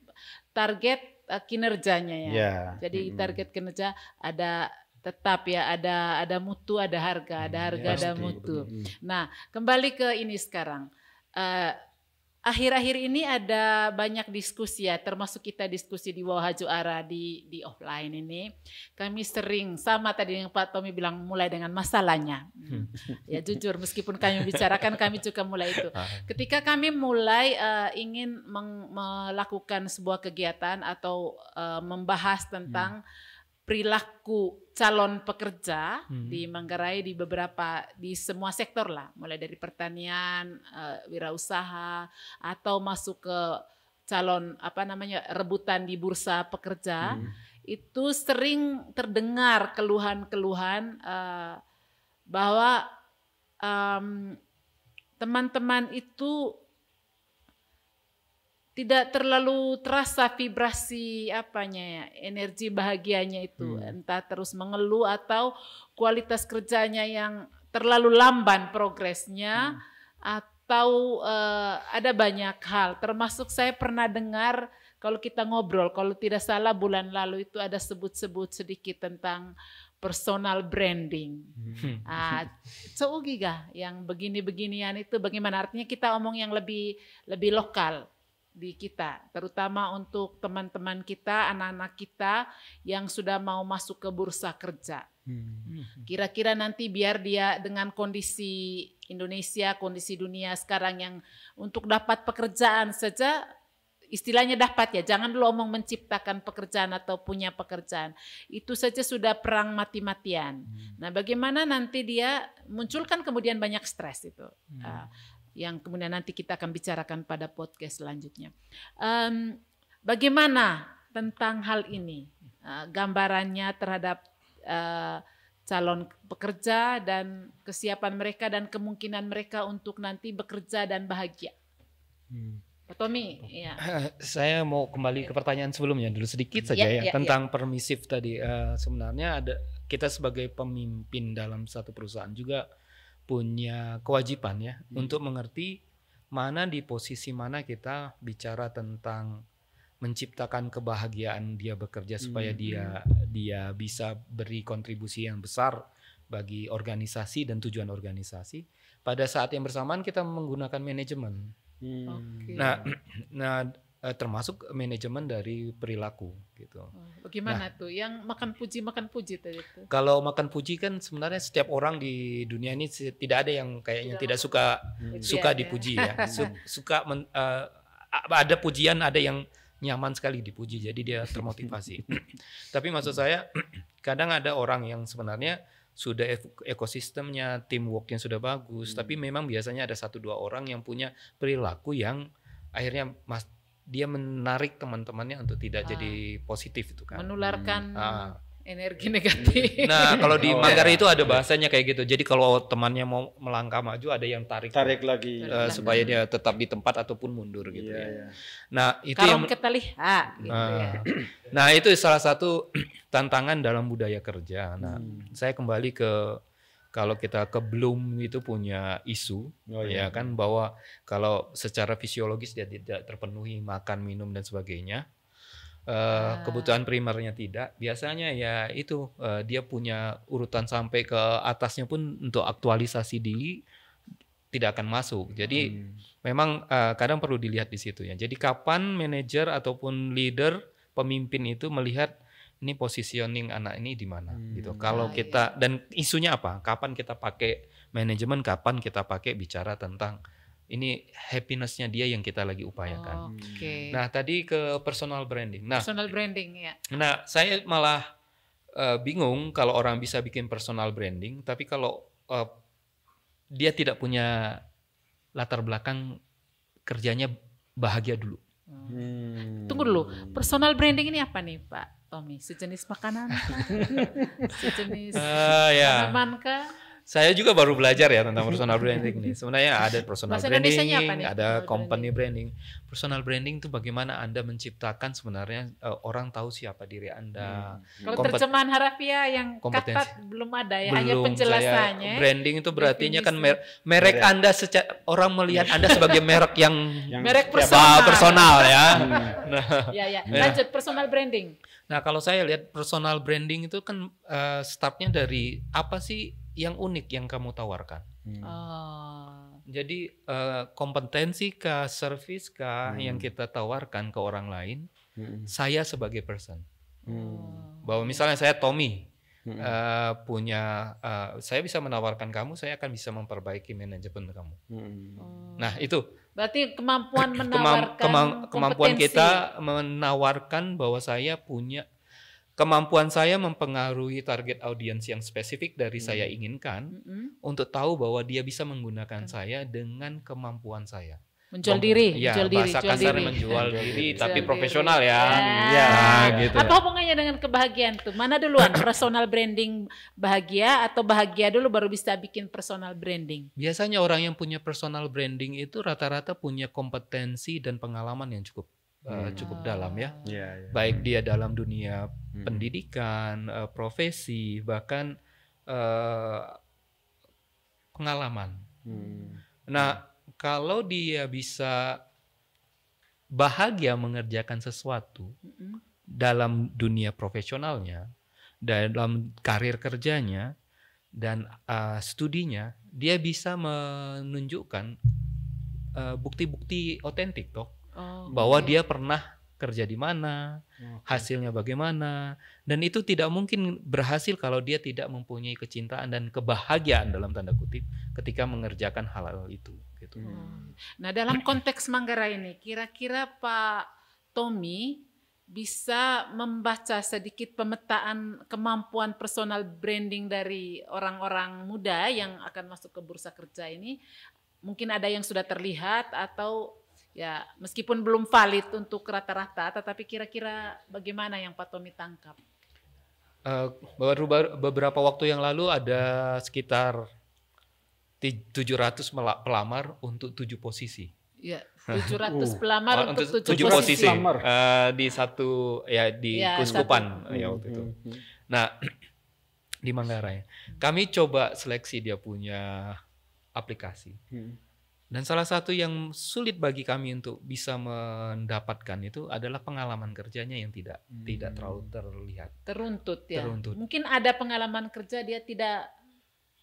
target kinerjanya ya. Jadi target kinerja ada tetap ya, ada mutu, ada harga, ada mutu. Nah, kembali ke ini sekarang. Akhir-akhir ini ada banyak diskusi ya, termasuk kita diskusi di Wow Hajuara di offline ini. Kami sering, sama tadi yang Pak Tommy bilang, mulai dengan masalahnya. Ya jujur, meskipun kami bicarakan, kami juga mulai itu. Ketika kami mulai ingin melakukan sebuah kegiatan atau membahas tentang perilaku calon pekerja di Manggarai, di semua sektor lah, mulai dari pertanian, wirausaha, atau masuk ke calon rebutan di bursa pekerja, itu sering terdengar keluhan-keluhan bahwa teman-teman itu tidak terlalu terasa vibrasi energi bahagianya itu, entah terus mengeluh atau kualitas kerjanya yang terlalu lamban progresnya, atau ada banyak hal. Termasuk saya pernah dengar, kalau kita ngobrol, kalau tidak salah bulan lalu itu ada sebut-sebut sedikit tentang personal branding. Yang begini-beginian itu bagaimana? Artinya kita omong yang lebih lokal di kita, terutama untuk teman-teman kita, anak-anak kita yang sudah mau masuk ke bursa kerja. Kira-kira nanti biar dia dengan kondisi Indonesia, kondisi dunia sekarang yang untuk dapat pekerjaan saja, istilahnya dapat ya, jangan dulu omong menciptakan pekerjaan atau punya pekerjaan. Itu saja sudah perang mati-matian. Nah, bagaimana nanti dia munculkan kemudian banyak stres itu. Yang kemudian nanti kita akan bicarakan pada podcast selanjutnya. Bagaimana tentang hal ini? Gambarannya terhadap calon pekerja dan kesiapan mereka dan kemungkinan mereka untuk nanti bekerja dan bahagia. Pak Tommy, ya. Saya mau kembali ke pertanyaan sebelumnya dulu sedikit saja tentang permisif tadi. Sebenarnya kita sebagai pemimpin dalam satu perusahaan juga punya kewajiban ya untuk mengerti mana di posisi mana kita bicara tentang menciptakan kebahagiaan dia bekerja supaya dia bisa beri kontribusi yang besar bagi organisasi dan tujuan organisasi. Pada saat yang bersamaan kita menggunakan manajemen. Nah, termasuk manajemen dari perilaku gitu. Bagaimana tuh? Yang makan puji tadi itu? Kalau makan puji kan sebenarnya setiap orang di dunia ini tidak ada yang kayaknya tidak suka dipuji ya. Ada pujian, ada yang nyaman sekali dipuji, jadi dia termotivasi. Tapi maksud saya kadang ada orang yang sebenarnya sudah ekosistemnya, teamworknya sudah bagus, tapi memang biasanya ada 1-2 orang yang punya perilaku yang akhirnya dia menarik teman-temannya untuk tidak jadi positif itu kan. Menularkan energi negatif. Nah, kalau di Manggarai itu ada bahasanya kayak gitu. Jadi kalau temannya mau melangkah maju, ada yang tarik lagi supaya dia tetap di tempat ataupun mundur gitu ya. Nah, itu yang kita lihat gitu ya. Nah, itu salah satu tantangan dalam budaya kerja. Nah, saya kembali ke kalau kita ke Bloom itu punya isu ya kan, bahwa kalau secara fisiologis dia tidak terpenuhi makan, minum dan sebagainya, kebutuhan primernya tidak, biasanya ya itu dia punya urutan sampai ke atasnya pun untuk aktualisasi diri tidak akan masuk. Jadi memang kadang perlu dilihat di situ ya. Jadi kapan manajer ataupun leader, pemimpin itu melihat ini positioning anak ini di mana gitu. Kalau kita dan isunya apa? Kapan kita pakai manajemen, kapan kita pakai bicara tentang ini happiness-nya dia yang kita lagi upayakan. Nah, tadi ke personal branding. Nah, personal branding ya. Nah, saya malah bingung kalau orang bisa bikin personal branding, tapi kalau dia tidak punya latar belakang kerjanya bahagia dulu. Tunggu dulu, personal branding ini apa nih Pak Tommy? Sejenis makanan kah? Sejenis tanaman kah? Saya juga baru belajar ya tentang personal branding ini. Sebenarnya ada personal Bahasa branding, Indonesianya apa nih, ada personal company branding. Personal branding itu bagaimana Anda menciptakan sebenarnya orang tahu siapa diri Anda. Kalau terjemahan harafiah yang kata belum ada ya, hanya penjelasannya. Branding itu berartinya kan merek Anda, orang melihat Anda sebagai merek yang merek personal ya. Ya. Lanjut personal branding. Nah, kalau saya lihat personal branding itu kan startnya dari apa sih yang unik yang kamu tawarkan. Jadi kompetensi kah, service kah yang kita tawarkan ke orang lain, saya sebagai person. Bahwa misalnya saya Tommy, saya bisa menawarkan kamu, saya akan bisa memperbaiki manajemen kamu. Nah itu. Berarti kemampuan menawarkan kemampuan kita menawarkan bahwa saya punya kemampuan saya mempengaruhi target audiens yang spesifik dari saya inginkan untuk tahu bahwa dia bisa menggunakan saya dengan kemampuan saya. Menjual diri, bahasa kasarnya menjual diri, tapi profesional ya. Gitu. Apa hubungannya dengan kebahagiaan tuh? Mana duluan, personal branding bahagia atau bahagia dulu baru bisa bikin personal branding? Biasanya orang yang punya personal branding itu rata-rata punya kompetensi dan pengalaman yang cukup dalam ya. Baik dia dalam dunia pendidikan, profesi, bahkan pengalaman. Nah, kalau dia bisa bahagia mengerjakan sesuatu dalam dunia profesionalnya, dalam karir kerjanya, dan studinya, dia bisa menunjukkan bukti-bukti otentik toh. Bahwa dia pernah kerja di mana, hasilnya bagaimana, dan itu tidak mungkin berhasil kalau dia tidak mempunyai kecintaan dan kebahagiaan dalam tanda kutip ketika mengerjakan hal-hal itu. Gitu. Nah dalam konteks Manggarai ini, kira-kira Pak Tommy bisa membaca sedikit pemetaan kemampuan personal branding dari orang-orang muda yang akan masuk ke bursa kerja ini? Mungkin ada yang sudah terlihat atau ya meskipun belum valid untuk rata-rata, tetapi kira-kira bagaimana yang Pak Tommy tangkap? Baru beberapa waktu yang lalu ada sekitar 700 pelamar untuk 7 posisi. Ya, 700 pelamar untuk 7 posisi. Di satu di Kuskupan ya waktu itu. Nah, di Manggarai. Kami coba seleksi dia punya aplikasi. Dan salah satu yang sulit bagi kami untuk bisa mendapatkan itu adalah pengalaman kerjanya yang tidak terlalu terlihat. Teruntut ya. Teruntut. Mungkin ada pengalaman kerja dia tidak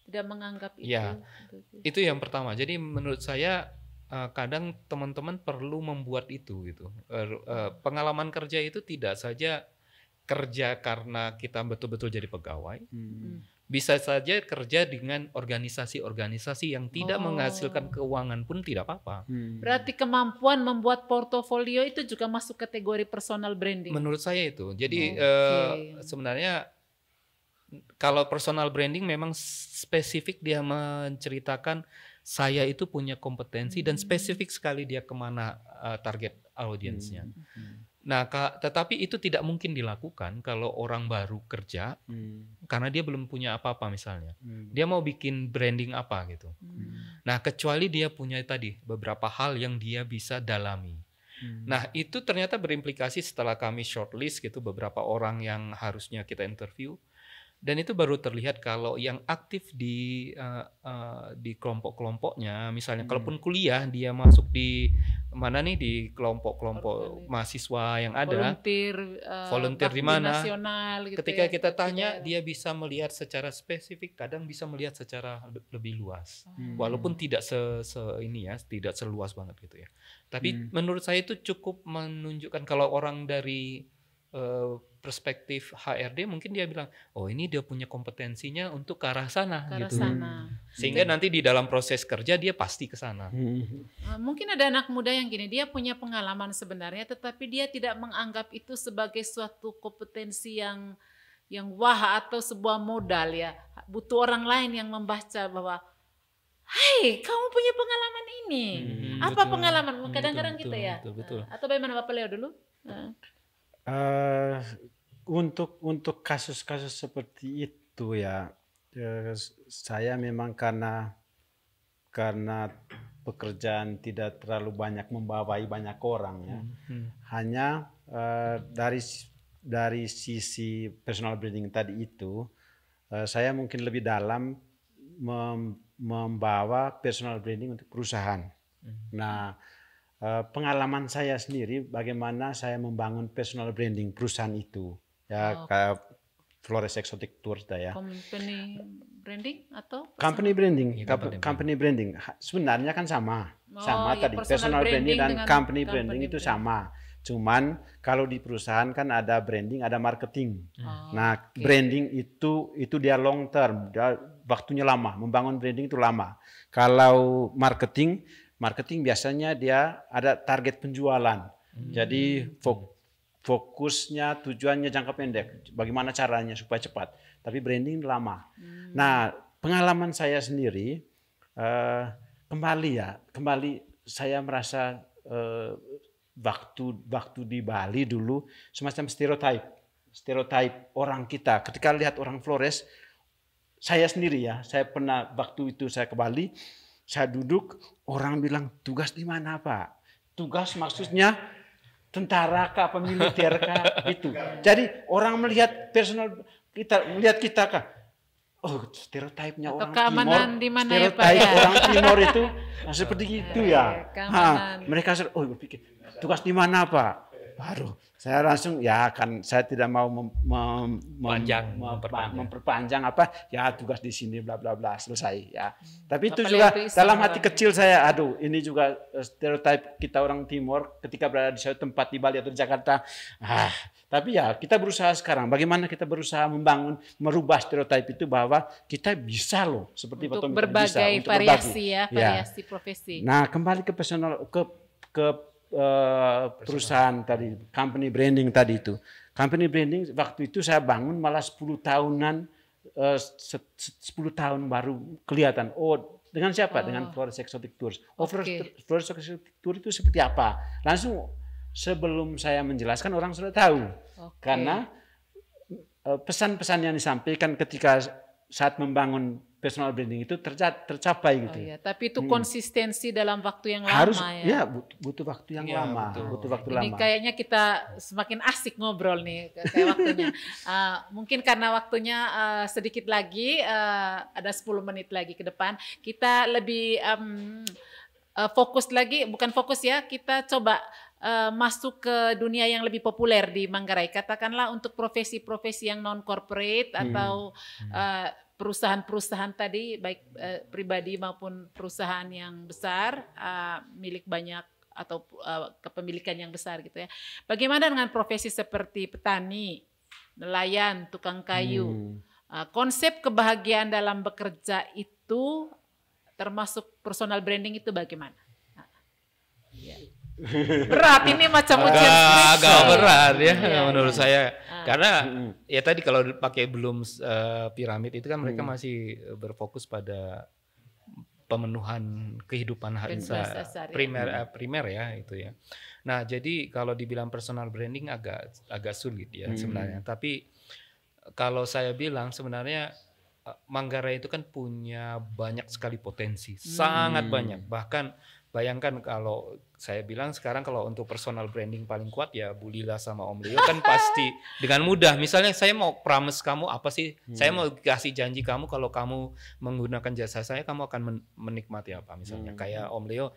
menganggap itu. Ya, itu yang pertama. Jadi menurut saya kadang teman-teman perlu membuat itu gitu. Pengalaman kerja itu tidak saja kerja karena kita betul-betul jadi pegawai. Bisa saja kerja dengan organisasi-organisasi yang tidak menghasilkan keuangan pun tidak apa-apa. Berarti kemampuan membuat portofolio itu juga masuk kategori personal branding. Menurut saya itu. Jadi sebenarnya kalau personal branding memang spesifik dia menceritakan saya itu punya kompetensi dan spesifik sekali dia kemana target audiensnya. Nah, tetapi itu tidak mungkin dilakukan kalau orang baru kerja karena dia belum punya apa-apa misalnya. Dia mau bikin branding apa gitu. Nah, kecuali dia punya tadi beberapa hal yang dia bisa dalami. Nah, itu ternyata berimplikasi setelah kami shortlist gitu beberapa orang yang harusnya kita interview. Dan itu baru terlihat kalau yang aktif di kelompok-kelompoknya, misalnya kalaupun kuliah dia masuk di mana nih di kelompok-kelompok mahasiswa yang ada. Volunteer di bakti mana? nasional gitu Ketika ya, kita seperti tanya, daerah. dia bisa melihat secara spesifik, kadang bisa melihat secara lebih luas. Walaupun tidak ini ya, tidak seluas banget gitu ya. Tapi menurut saya itu cukup menunjukkan kalau orang dari perspektif HRD mungkin dia bilang, oh ini dia punya kompetensinya untuk ke arah sana Ke arah gitu. sana. Sehingga nanti di dalam proses kerja dia pasti ke sana. Mungkin ada anak muda yang gini, dia punya pengalaman sebenarnya, tetapi dia tidak menganggap itu sebagai suatu kompetensi yang wah atau sebuah modal ya. Butuh orang lain yang membaca bahwa, hai, kamu punya pengalaman ini. Apa betul. pengalaman? Kadang-kadang Betul, kita ya. betul. Atau bagaimana Bapak Leo dulu? Untuk kasus-kasus seperti itu ya, saya memang karena pekerjaan tidak terlalu banyak membawai banyak orang ya, hanya dari sisi personal branding tadi itu, saya mungkin lebih dalam membawa personal branding untuk perusahaan. Nah, pengalaman saya sendiri bagaimana saya membangun personal branding perusahaan itu ya, kayak Flores Exotic Tours ya. Company branding atau Company branding, Ya, company branding sebenarnya kan sama ya, tadi personal branding dan company branding itu sama. Cuman kalau di perusahaan kan ada branding, ada marketing. Nah, branding itu dia long term, dia waktunya lama, membangun branding itu lama. Kalau marketing biasanya dia ada target penjualan. Jadi fokusnya, tujuannya jangka pendek. Bagaimana caranya supaya cepat. Tapi branding lama. Nah, pengalaman saya sendiri, kembali saya merasa waktu di Bali dulu semacam stereotype orang kita. Ketika lihat orang Flores, saya sendiri ya, saya pernah waktu itu saya ke Bali, saya duduk, orang bilang, tugas di mana Pak? Tugas maksudnya tentara kah, apa militer kah, itu. Jadi orang melihat melihat kita kah? Oh, stereotipnya orang keamanan Timor, di mana ya, Pak, stereotip ya? orang Timor itu seperti itu ya. Keamanan. Mereka berpikir, tugas di mana Pak? Aduh, saya langsung ya kan saya tidak mau memperpanjang apa ya, tugas di sini bla bla bla, selesai ya. Tapi itu juga dalam hati kecil saya, aduh ini juga stereotip kita orang Timor ketika berada di suatu tempat di Bali atau di Jakarta. Tapi ya kita berusaha sekarang, bagaimana kita berusaha merubah stereotip itu bahwa kita bisa loh seperti untuk Pak Tommy berbagai bisa, untuk variasi berbagi. ya, variasi profesi. Nah, kembali ke personal ke perusahaan tadi, company branding tadi itu. Company branding waktu itu saya bangun malah 10 tahunan, 10 tahun baru kelihatan. Oh, dengan siapa? Dengan Flores Exotic Tours. Flores Exotic Tours itu seperti apa? Langsung sebelum saya menjelaskan orang sudah tahu. Karena pesan-pesan yang disampaikan ketika saat membangun personal branding itu tercapai gitu. Tapi itu konsistensi dalam waktu yang harus, lama ya. Butuh waktu yang lama, butuh waktu Ini lama. kayaknya kita semakin asik ngobrol nih kayak waktunya. Mungkin karena waktunya sedikit lagi, ada 10 menit lagi ke depan, kita lebih fokus lagi, bukan fokus ya, kita coba masuk ke dunia yang lebih populer di Manggarai. Katakanlah untuk profesi-profesi yang non corporate atau perusahaan-perusahaan tadi, baik pribadi maupun perusahaan yang besar, milik banyak atau kepemilikan yang besar gitu ya. Bagaimana dengan profesi seperti petani, nelayan, tukang kayu? Konsep kebahagiaan dalam bekerja itu termasuk personal branding itu bagaimana? Berat ini macam agak berat ya menurut saya, karena ya tadi kalau pakai belum piramid itu kan mereka masih berfokus pada pemenuhan kehidupan primer ya itu ya. Nah, jadi kalau dibilang personal branding agak sulit ya sebenarnya. Tapi kalau saya bilang sebenarnya Manggarai itu kan punya banyak sekali potensi, sangat banyak. Bahkan bayangkan kalau saya bilang sekarang kalau untuk personal branding paling kuat ya Bu Lila sama Om Leo kan pasti dengan mudah. Misalnya saya mau promise kamu apa sih? Saya mau kasih janji kamu kalau kamu menggunakan jasa saya kamu akan menikmati apa misalnya. Kayak Om Leo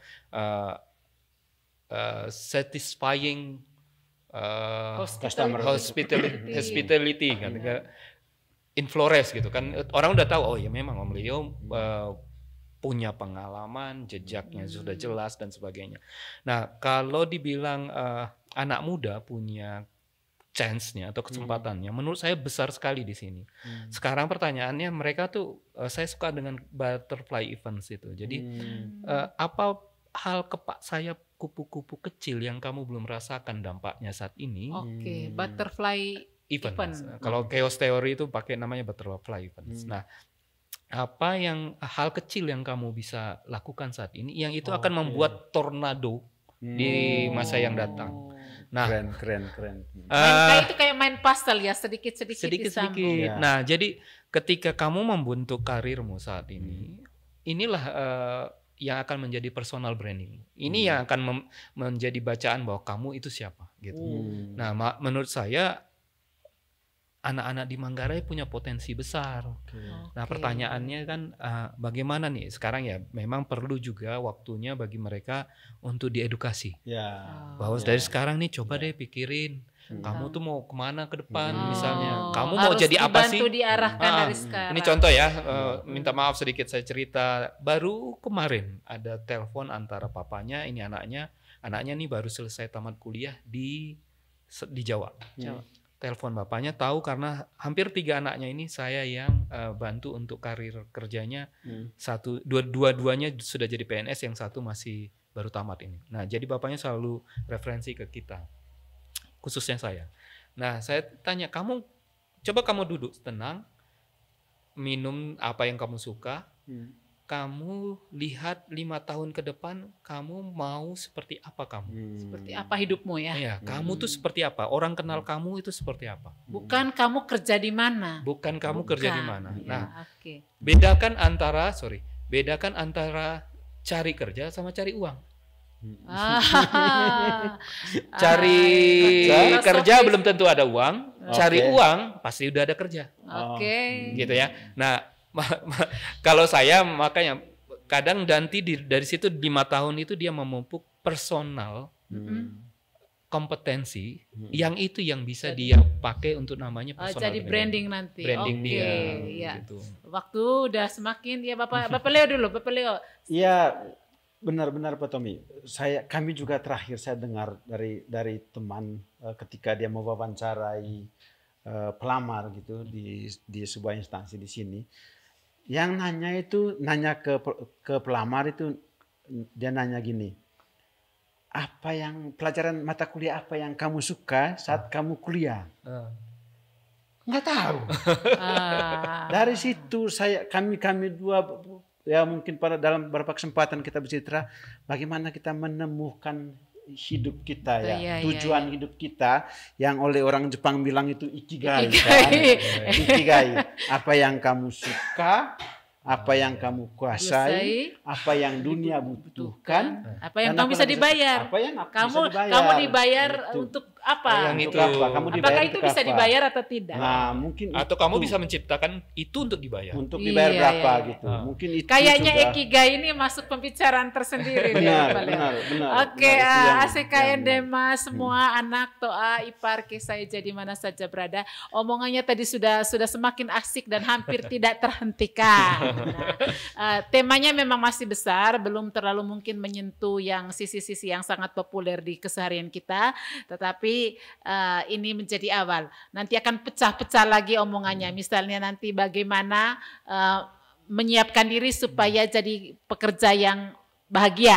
satisfying Customer. hospitality kan. In Flores gitu kan, orang udah tahu oh ya memang Om Leo punya pengalaman, jejaknya sudah jelas dan sebagainya. Nah kalau dibilang anak muda punya chance-nya atau kesempatannya, menurut saya besar sekali di sini. Sekarang pertanyaannya mereka tuh, saya suka dengan butterfly events itu. Jadi apa hal kepak sayap kupu-kupu kecil yang kamu belum rasakan dampaknya saat ini? Oke, butterfly event. Kalau chaos theory itu pakai namanya butterfly events. Nah, apa yang hal kecil yang kamu bisa lakukan saat ini yang itu akan membuat tornado di masa yang datang. Nah, Keren. Itu kayak main pastel ya, sedikit-sedikit disambung. Ya. Nah, jadi ketika kamu membentuk karirmu saat ini, inilah yang akan menjadi personal branding. Ini yang akan menjadi bacaan bahwa kamu itu siapa gitu. Nah, menurut saya anak-anak di Manggarai punya potensi besar. Nah, pertanyaannya kan bagaimana nih sekarang ya? Memang perlu juga waktunya bagi mereka untuk diedukasi. Bahwa dari sekarang nih coba deh pikirin, kamu tuh mau kemana ke depan misalnya. Kamu mau jadi apa sih? Harus diarahkan dari sekarang. Ini contoh ya, minta maaf sedikit saya cerita. Baru kemarin ada telepon antara papanya, ini anaknya nih baru selesai tamat kuliah di Jawa. Telepon bapaknya tahu karena hampir 3 anaknya ini saya yang bantu untuk karir kerjanya. Dua-duanya sudah jadi PNS, yang satu masih baru tamat ini. Nah, jadi bapaknya selalu referensi ke kita, khususnya saya. Nah, saya tanya, coba kamu duduk tenang, minum apa yang kamu suka, kamu lihat 5 tahun ke depan kamu mau seperti apa kamu? Seperti apa hidupmu ya? Ya, kamu tuh seperti apa? Orang kenal kamu itu seperti apa? Bukan kamu kerja di mana? Bukan kamu kerja di mana. Nah, Oke. bedakan antara cari kerja sama cari uang. Cari kerja belum tentu ada uang, cari uang pasti udah ada kerja. Oke. Gitu ya. Nah, kalau saya makanya kadang nanti dari situ 5 tahun itu dia memupuk personal kompetensi yang itu yang bisa dia pakai untuk namanya personal. Jadi branding nanti. Branding dia. Ya. Gitu. Waktu udah semakin ya Bapak Leo dulu, Bapak Leo. Iya, benar-benar Pak Tommy. Kami juga terakhir saya dengar dari teman ketika dia mewawancarai pelamar gitu di sebuah instansi di sini. Yang nanya ke pelamar itu, dia nanya gini, pelajaran mata kuliah apa yang kamu suka saat kamu kuliah? Nggak tahu. Dari situ kami dua ya mungkin dalam beberapa kesempatan kita bercerita bagaimana kita menemukan hidup kita tujuan hidup kita yang oleh orang Jepang bilang itu ikigai. Ikigai. Apa yang kamu suka, apa yang kamu kuasai, apa yang dunia butuhkan, apa yang kamu bisa dibayar. Kamu dibayar untuk apa? Yang itu. Apakah itu bisa dibayar atau tidak? Nah, mungkin atau kamu bisa menciptakan itu untuk dibayar. Untuk dibayar berapa gitu. Mungkin itu kayaknya juga. Ikigai ini masuk pembicaraan tersendiri. benar. Oke, ACKN Dema semua anak Toa Ipar Kisah jadi mana saja berada. Omongannya tadi sudah semakin asik dan hampir tidak terhentikan. Nah, temanya memang masih besar, belum terlalu mungkin menyentuh yang sisi-sisi yang sangat populer di keseharian kita, tetapi ini menjadi awal. Nanti akan pecah-pecah lagi omongannya. Misalnya nanti bagaimana menyiapkan diri supaya jadi pekerja yang bahagia.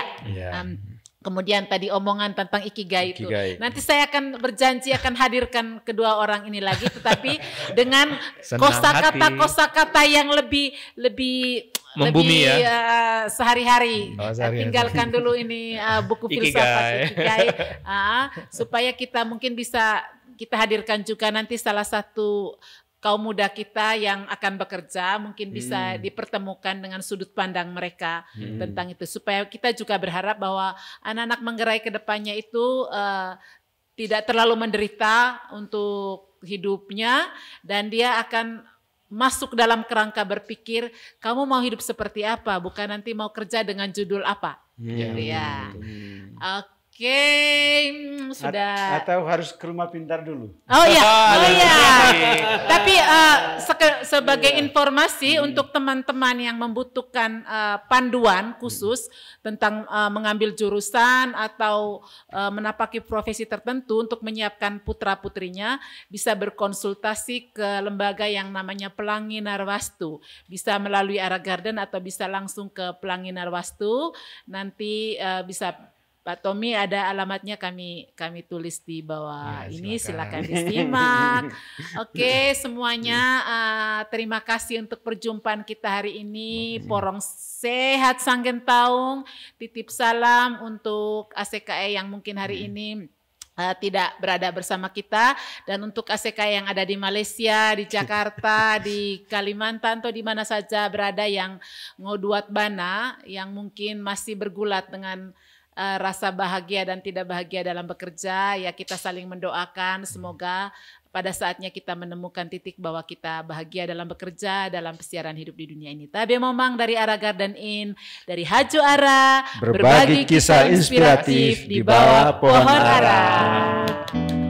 Kemudian tadi omongan tentang ikigai itu. Nanti saya akan berjanji akan hadirkan kedua orang ini lagi, tetapi dengan kosakata yang lebih membumi sehari-hari. Tinggalkan dulu ini buku filsafat ikigai, supaya kita mungkin bisa kita hadirkan juga nanti salah satu kaum muda kita yang akan bekerja, mungkin bisa dipertemukan dengan sudut pandang mereka tentang itu. Supaya kita juga berharap bahwa anak-anak Manggarai ke depannya itu tidak terlalu menderita untuk hidupnya, dan dia akan masuk dalam kerangka berpikir, kamu mau hidup seperti apa, bukan nanti mau kerja dengan judul apa. Gitu ya. sudah. Atau harus ke rumah pintar dulu. Oh ya, Tapi sebagai informasi untuk teman-teman yang membutuhkan panduan khusus tentang mengambil jurusan atau menapaki profesi tertentu untuk menyiapkan putra-putrinya, bisa berkonsultasi ke lembaga yang namanya Pelangi Narwastu. Bisa melalui Ara Garden atau bisa langsung ke Pelangi Narwastu. Nanti bisa Pak Tommy ada alamatnya kami tulis di bawah ini, silakan disimak. Oke, semuanya terima kasih untuk perjumpaan kita hari ini. Porong sehat Sanggen Taung, titip salam untuk ACKE yang mungkin hari ini tidak berada bersama kita, dan untuk ACKE yang ada di Malaysia, di Jakarta, di Kalimantan atau di mana saja berada yang ngoduat bana, yang mungkin masih bergulat dengan rasa bahagia dan tidak bahagia dalam bekerja, ya kita saling mendoakan semoga pada saatnya kita menemukan titik bahwa kita bahagia dalam bekerja, dalam pesiaran hidup di dunia ini. Tabe Momang dari Ara Garden Inn, dari Haju Ara, berbagi kisah inspiratif di bawah pohon ara.